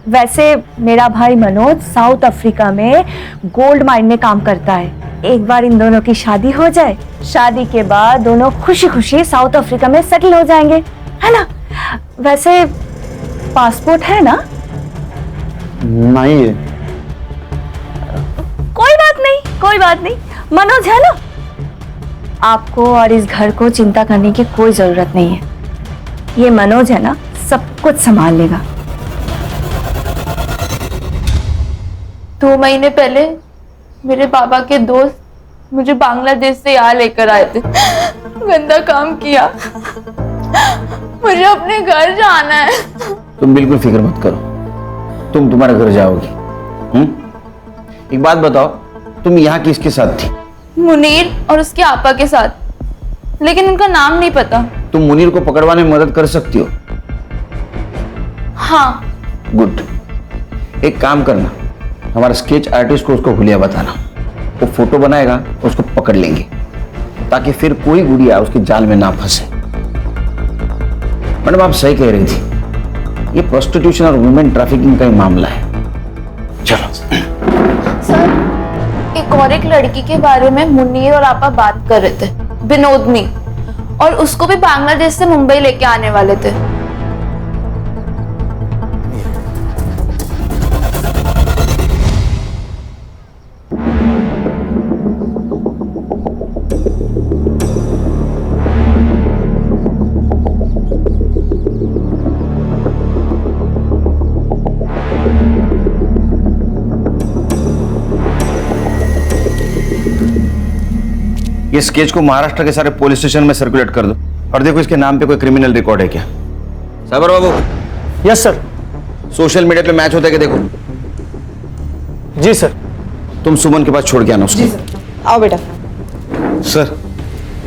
वैसे मेरा भाई मनोज साउथ अफ्रीका में गोल्ड माइन में काम करता है। एक बार इन दोनों की शादी हो जाए, शादी के बाद दोनों खुशी खुशी साउथ अफ्रीका में सेटल हो जाएंगे, है ना? वैसे पासपोर्ट है ना? नहीं है। कोई बात नहीं, कोई बात नहीं। मनोज है ना? आपको और इस घर को चिंता करने की कोई जरूरत नहीं है। ये मनोज है ना, सब कुछ संभाल लेगा। 2 महीने पहले मेरे पापा के दोस्त मुझे बांग्लादेश से यहाँ लेकर आए थे। गंदा काम किया। मुझे अपने घर जाना है। तुम बिल्कुल फिक्र मत करो, तुम तुम्हारे घर जाओगी। एक बात बताओ, तुम यहाँ किसके साथ थी? मुनीर और उसके आपा के साथ, लेकिन उनका नाम नहीं पता। तुम मुनीर को पकड़वाने में मदद कर सकती हो? हाँ। गुड। एक काम करना, हमारा स्केच आर्टिस्ट को उसको हुलिया बताना, वो फोटो बनाएगा, उसको पकड़ लेंगे, ताकि फिर कोई गुड़िया उसके जाल में ना फंसे। मैडम, आप सही कह रही थी, ये प्रोस्टिट्यूशन और वुमेन ट्रैफिकिंग का ही मामला है। चलो। सर, एक लड़की के बारे में मुनीर और आपा बात कर रहे थे, विनोदनी, और उसको भी बांग्लादेश से मुंबई लेके आने वाले थे। ये स्केच को महाराष्ट्र के सारे पुलिस स्टेशन में सर्कुलेट कर दो और देखो इसके नाम पे कोई क्रिमिनल रिकॉर्ड है क्या। साबर बाबू। Yes sir. सोशल मीडिया पे मैच होता है क्या देखो। जी सर। तुम सुमन के पास छोड़ के आना उसको। आओ बेटा। सर,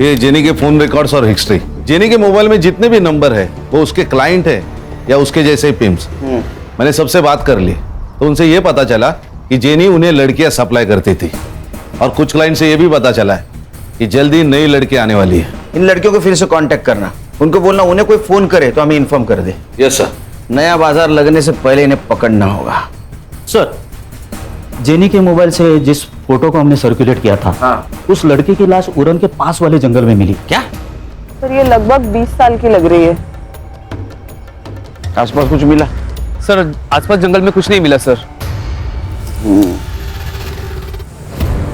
ये जेनी के फोन रिकॉर्ड्स और हिस्ट्री, जेनी के मोबाइल में जितने भी नंबर है वो उसके क्लाइंट है या उसके जैसे पिम्स। मैंने सबसे बात कर ली तो उनसे ये पता चला कि जेनी उन्हें लड़कियां सप्लाई करती थी और कुछ क्लाइंट से ये भी पता चला है कि जल्दी नई लड़की आने वाली है। इन लड़कियों को फिर से कांटेक्ट करना, उनको बोलना उन्हें कोई फोन करे तो हमें इन्फॉर्म कर दे। Yes sir. नया बाजार लगने से पहले इन्हें पकड़ना होगा। सर, जेनी के मोबाइल से जिस फोटो को हमने सर्कुलेट किया था, उस लड़की की लाश उरन के पास वाले जंगल में मिली। क्या? सर ये लगभग 20 साल की लग रही है। आसपास कुछ मिला? सर आसपास जंगल में कुछ नहीं मिला सर।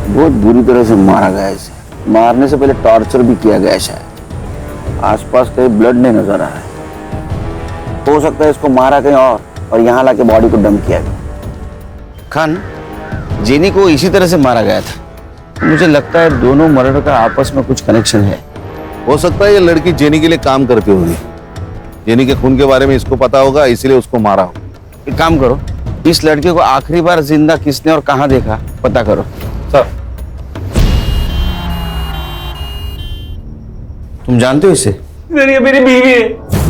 बहुत बुरी तरह से मारा गया है इसे। मारने से पहले टॉर्चर भी किया गया है शायद। आसपास कहीं ब्लड नहीं नजर आ रहा है। हो सकता है इसको मारा कहीं और यहाँ लाके बॉडी को डंप किया गया। खान, जेनी को इसी तरह से मारा गया था। मुझे लगता है दोनों मर्डर का आपस में कुछ कनेक्शन है। हो सकता है ये लड़की जेनी के लिए काम करती होगी। जेनी के खून के बारे में इसको पता होगा, इसीलिए उसको मारा हो। एक काम करो, इस लड़के को आखिरी बार जिंदा किसने और कहां देखा पता करो। सर। तुम जानते हो इसे? सर ये मेरी बीवी है।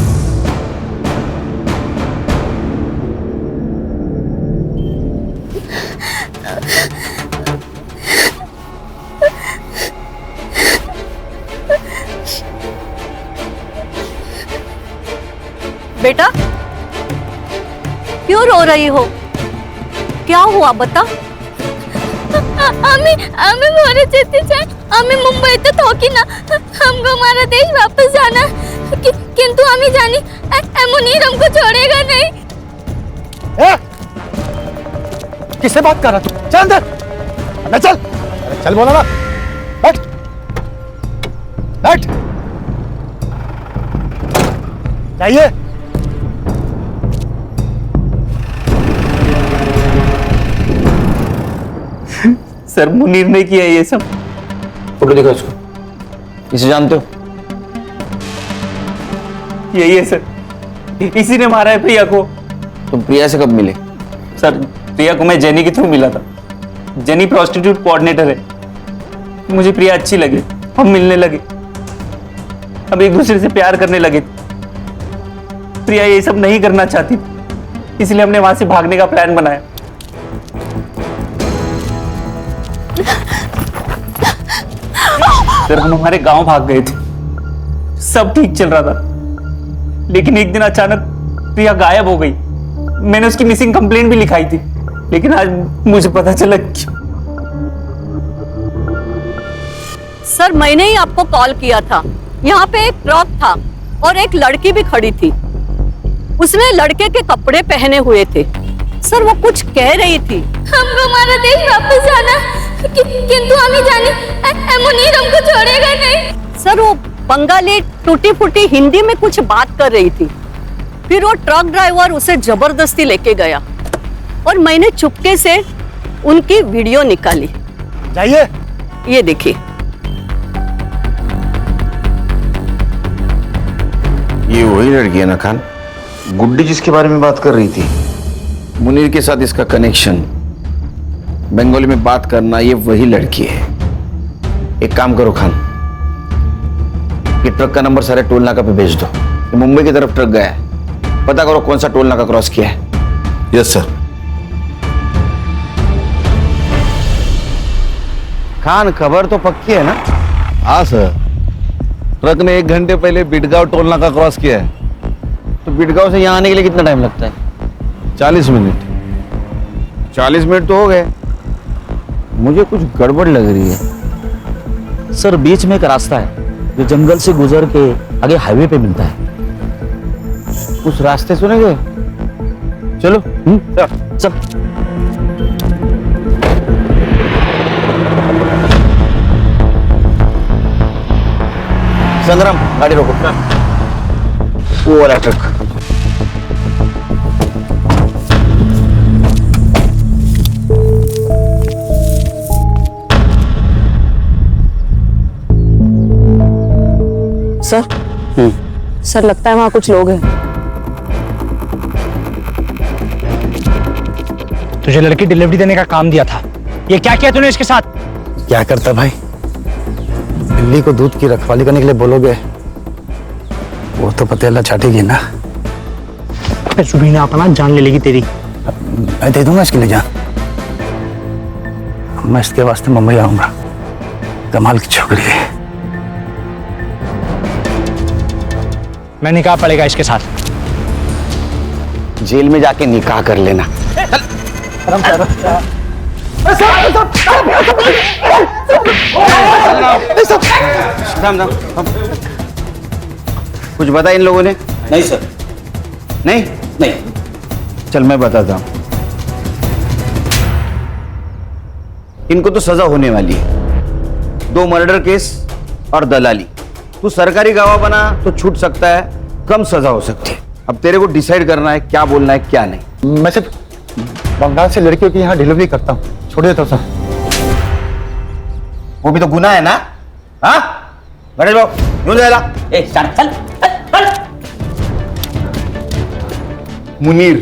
बेटा क्यों रो रही हो? क्या हुआ बता? आम्ही मोरे चेतीच आहे. आम्ही मुंबईत होकी ना. हमको हमारा देश वापस जाना किंतु आम्ही जानी मुनीर हमको छोड़ेगा नहीं. किससे बात कर रहा तू? चल अंदर. अंदर चल. अरे चल बोला ना. बैठ. बैठ. जाइए. सर मुनीर ने किया ये सब. फोटो दिखाओ इसको. इसे जानते हो? यही है सर. इसी ने मारा है प्रिया को. तुम प्रिया से कब मिले? सर प्रिया को मैं जेनी के थ्रू मिला था. जेनी प्रोस्टिट्यूट कोऑर्डिनेटर है. मुझे प्रिया अच्छी लगी, हम मिलने लगे, अब एक दूसरे से प्यार करने लगे. प्रिया ये सब नहीं करना चाहती, इसलिए हमने वहां से भागने का प्लान बनाया. सर हम हमारे गांव भाग गए थे, सब ठीक चल रहा था, लेकिन एक दिन अचानक प्रिया गायब हो गई. मैंने उसकी मिसिंग कंप्लेंट भी लिखाई थी, लेकिन आज मुझे पता चला क्यों. सर मैंने ही आपको कॉल किया था. यहाँ पे एक ट्रक था और एक लड़की भी खड़ी थी. उसने लड़के के कपड़े पहने हुए थे. सर वो कुछ कह रही थी. हमको हमारा देश वापस जाना किंतु हमें जानी मुनीर हमको छोड़ेगा नहीं. सर वो बंगाली टूटी फूटी हिंदी में कुछ बात कर रही थी. फिर वो ट्रक ड्राइवर उसे जबरदस्ती लेके गया और मैंने चुपके से उनकी वीडियो निकाली. जाइए. ये देखिए. ये वही लड़की है ना खान, गुड्डी जिसके बारे में बात कर रही थी. मुनीर के साथ इसका कनेक्शन, बंगाली में बात करना, ये वही लड़की है. एक काम करो खान, ये ट्रक का नंबर सारे टोल नाका पे भेज दो. ये मुंबई की तरफ ट्रक गया है, पता करो कौन सा टोल नाका क्रॉस किया है. Yes sir. खान खबर तो पक्की है ना? हाँ सर, ट्रक ने 1 घंटे पहले बिटगांव टोल नाका क्रॉस किया है. तो बिटगांव से यहाँ आने के लिए कितना टाइम लगता है? 40 मिनट. 40 मिनट तो हो गए. मुझे कुछ गड़बड़ लग रही है. सर बीच में एक रास्ता है जो जंगल से गुजर के आगे हाईवे पे मिलता है. उस रास्ते सुनेंगे? चलो. चल. संग्राम गाड़ी रोको. वो वाला ट्रक. सर सर लगता है वहां कुछ लोग हैं। तुझे लड़की डिलीवरी देने का काम दिया था, ये क्या किया तूने इसके साथ? क्या करता भाई, बिल्ली को दूध की रखवाली करने के लिए बोलोगे वो तो पतेला चाटेगी ना। रुबीना अपना जान ले लेगी तेरी। मैं दे दूंगा इसके लिए जान। मैं इसके वास्ते मुंबई आऊंगा, कमाल की छोकरी है। मैं निकाह पड़ेगा इसके साथ। जेल में जाके निकाह कर लेना। कुछ बता इन लोगों ने? नहीं सर। नहीं नहीं। चल मैं बताता हूं, इनको तो सजा होने वाली है। 2 मर्डर केस और दलाली। तू सरकारी गवाह बना तो छूट सकता है, कम सजा हो सकती है। अब तेरे को डिसाइड करना है क्या बोलना है क्या नहीं। मैं सिर्फ बंगाल से लड़कियों की यहाँ डिलीवरी करता हूँ, छोड़ देता हूँ सर। वो भी तो गुनाह है ना? हाँ बैठ जाओ, यूं जाएगा। चल। मुनीर,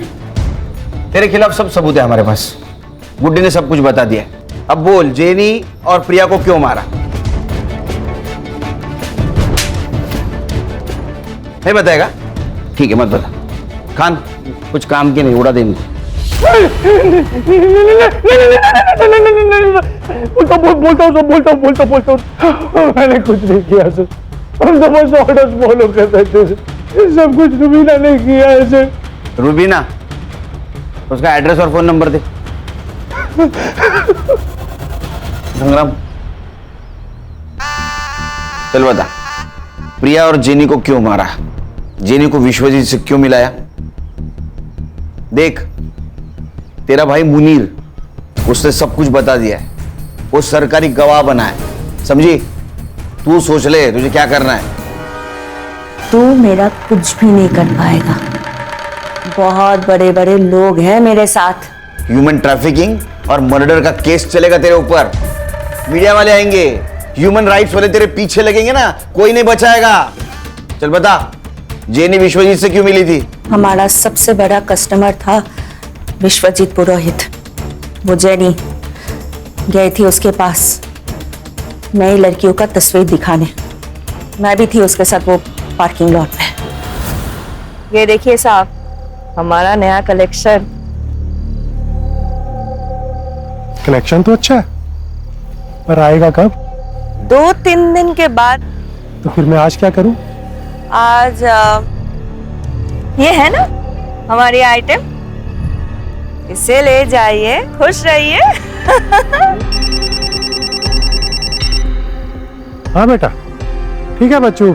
तेरे खिलाफ सब सबूत है हमारे पास। गुड्डी ने सब कुछ बता दिया। अब बोल, जेनी और प्रिया को क्यों मारा? नहीं बताएगा? ठीक है मत बता। खान कुछ काम के नहीं, उड़ा देंगे। बोलता हूँ। मैंने कुछ नहीं किया सर, हम तो बस ऑर्डर्स फॉलो कर रहे थे। सब कुछ रुबीना ने किया है सर। रुबीना, उसका एड्रेस और फोन नंबर दे। संग्राम चल बता, प्रिया और जेनी को क्यों मारा? जेनी को विश्वजीत से क्यों मिलाया? देख, तेरा भाई मुनीर, उसने सब कुछ बता दिया है। वो सरकारी गवाह बना है, समझी? तू सोच ले तुझे क्या करना है। तू मेरा कुछ भी नहीं कर पाएगा। बहुत बड़े बड़े लोग हैं मेरे साथ। ह्यूमन ट्रैफिकिंग और मर्डर का केस चलेगा तेरे ऊपर। मीडिया वाले आएंगे, ह्यूमन राइट्स वाले तेरे पीछे लगेंगे ना, कोई नहीं बचाएगा। चल बता, जेनी विश्वजीत से क्यों मिली थी? हमारा सबसे बड़ा कस्टमर था विश्वजीत पुरोहित। वो जेनी गई थी उसके पास नई लड़कियों का तस्वीर दिखाने। मैं भी थी उसके साथ वो पार्किंग लॉट पे। ये देखिए साहब, हमारा नया कलेक्शन। कलेक्शन तो अच्छा है, पर आएगा कब? 2-3 दिन के बाद। तो फिर मैं आज क्या करूं? आज ये है ना हमारी आइटम, इसे ले जाइए, खुश रहिए। हाँ बेटा, ठीक है बच्चों,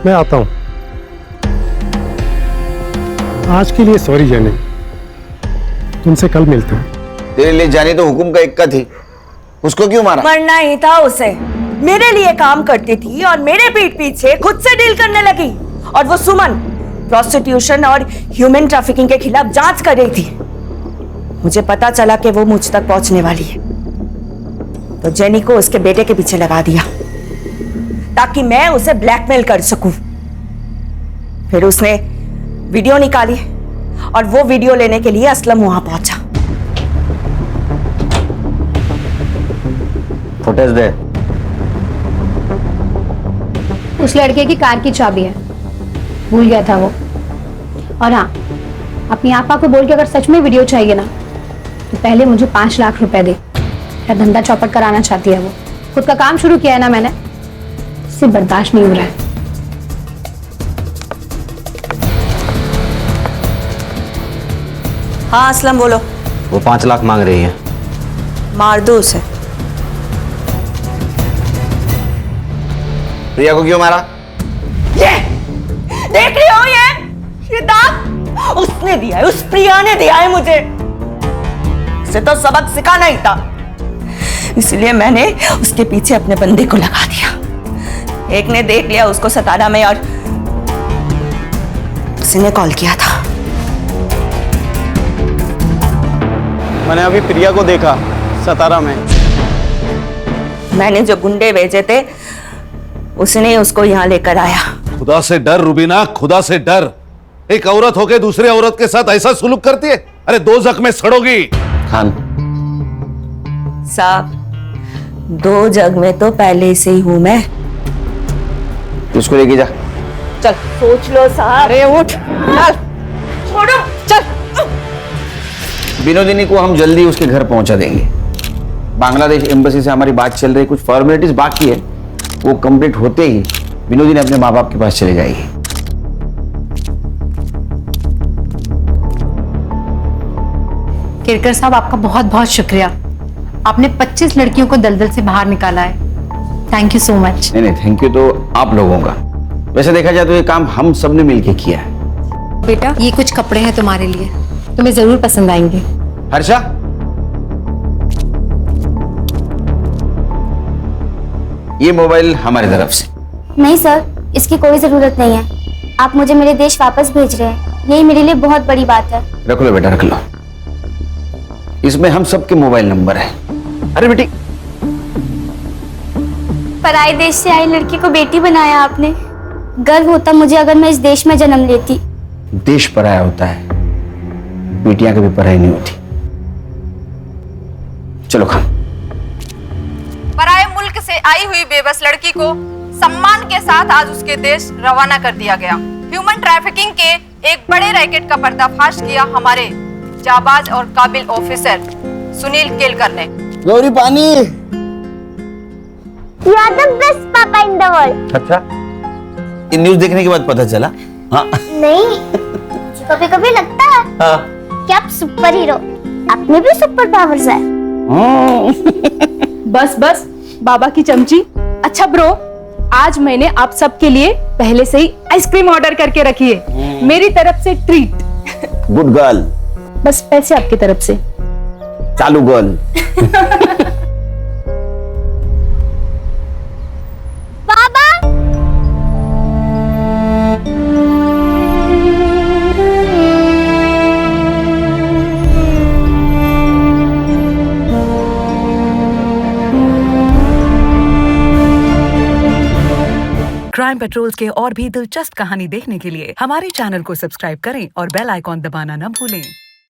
मैं आता हूं। आज के लिए सॉरी जेनी, तुमसे कल मिलते हैं। तेरे लिए जानी तो हुकुम का इक्का थी, उसको क्यों मारा? मरना ही था उसे। मेरे लिए काम करती थी और मेरे पीठ पीछे खुद से डील करने लगी। और वो सुमन प्रोस्टिट्यूशन और ह्यूमन ट्रैफिकिंग के खिलाफ जांच कर रही थी। मुझे पता चला कि वो मुझ तक पहुंचने वाली है, तो जेनी को उसके बेटे के पीछे लगा दिया ताकि मैं उसे ब्लैकमेल कर सकूं। फिर उसने वीडियो निकाली और वो वीडियो लेने के लिए असलम वहां पहुंचा। फुटेज दे। उस लड़के की कार की चाबी है, भूल गया था वो। और हाँ, अपनी आपा को बोल के अगर सच में वीडियो चाहिए ना, तो पहले मुझे 5 लाख रुपए दे। क्या धंधा चौपट कराना चाहती है वो। खुद का काम शुरू किया है ना मैंने, इससे बर्दाश्त नहीं हो रहा है। हाँ असलम बोलो। वो 5 लाख मांग रही है। मार दो उसे। प्रिया को क्यों मारा? ये देख रही हो, ये दाग उसने दिया है, उस प्रिया ने दिया है मुझे। उसे तो सबक सिखाना ही था, इसलिए मैंने उसके पीछे अपने बंदे को लगा दिया। एक ने देख लिया उसको सतारा में और उसने कॉल किया था। मैंने अभी प्रिया को देखा सतारा में। मैंने जो गुंडे भेजे थे उसने उसको यहाँ लेकर आया। खुदा से डर रुबीना, खुदा से डर। एक औरत होके दूसरे औरत के साथ ऐसा सुलूक करती है? अरे दोज़ख में सड़ोगी। खान साहब, 2 जग में तो पहले से ही हूं मैं। उसको लेके जा। चल सोच लो साहब। अरे उठ, चल छोड़ो, चल। विनोदिनी को हम जल्दी उसके घर पहुंचा देंगे। बांग्लादेश एम्बेसी से हमारी बात चल रही, कुछ फॉर्मेलिटीज बाकी है, वो कंप्लीट होते ही विनोदिनी अपने माँ बाप के पास चले जाएगी। केरकर साहब, आपका बहुत बहुत शुक्रिया। आपने 25 लड़कियों को दलदल से बाहर निकाला है। Thank you so much. नहीं, थैंक यू तो आप लोगों का। वैसे देखा जाए तो ये काम हम सब ने मिलके किया है। बेटा, ये कुछ कपड़े हैं तुम्हारे लिए, तुम्हें जरूर पसंद आएंगे। हर्षा, ये मोबाइल हमारी तरफ से। नहीं सर, इसकी कोई जरूरत नहीं है। आप मुझे मेरे देश वापस भेज रहे हैं, यही मेरे लिए बहुत बड़ी बात है। रख लो बेटा, रख लो। इसमें हम सबके मोबाइल नंबर है। अरे बेटी, पराये देश से आई लड़की को बेटी बनाया आपने। गर्व होता मुझे अगर मैं इस देश में जन्म लेती। देश पराया होता है, बेटियां कभी पराई नहीं होती। चलो खान। पराये मुल्क से आई हुई बेबस लड़की को सम्मान के साथ आज उसके देश रवाना कर दिया गया। ह्यूमन ट्रैफिकिंग के एक बड़े रैकेट का पर्दाफाश किया हमारे जाबाज और काबिल ऑफिसर सुनील केलकर ने। गौरी पानी। You are the best papa in the world. अच्छा, ये न्यूज़ देखने के बाद पता चला? हाँ। नहीं, कभी कभी लगता है हाँ। कि आप सुपर हीरो, आप में भी सुपर पावर्स है। बस बस बाबा की चमची। अच्छा ब्रो, आज मैंने आप सबके लिए पहले से ही आइसक्रीम ऑर्डर करके रखी है, मेरी तरफ से ट्रीट। Good girl. बस पैसे आपकी तरफ से। चालू गर्ल। बाबा, क्राइम पेट्रोल्स के और भी दिलचस्प कहानी देखने के लिए हमारे चैनल को सब्सक्राइब करें और बेल आइकॉन दबाना न भूलें।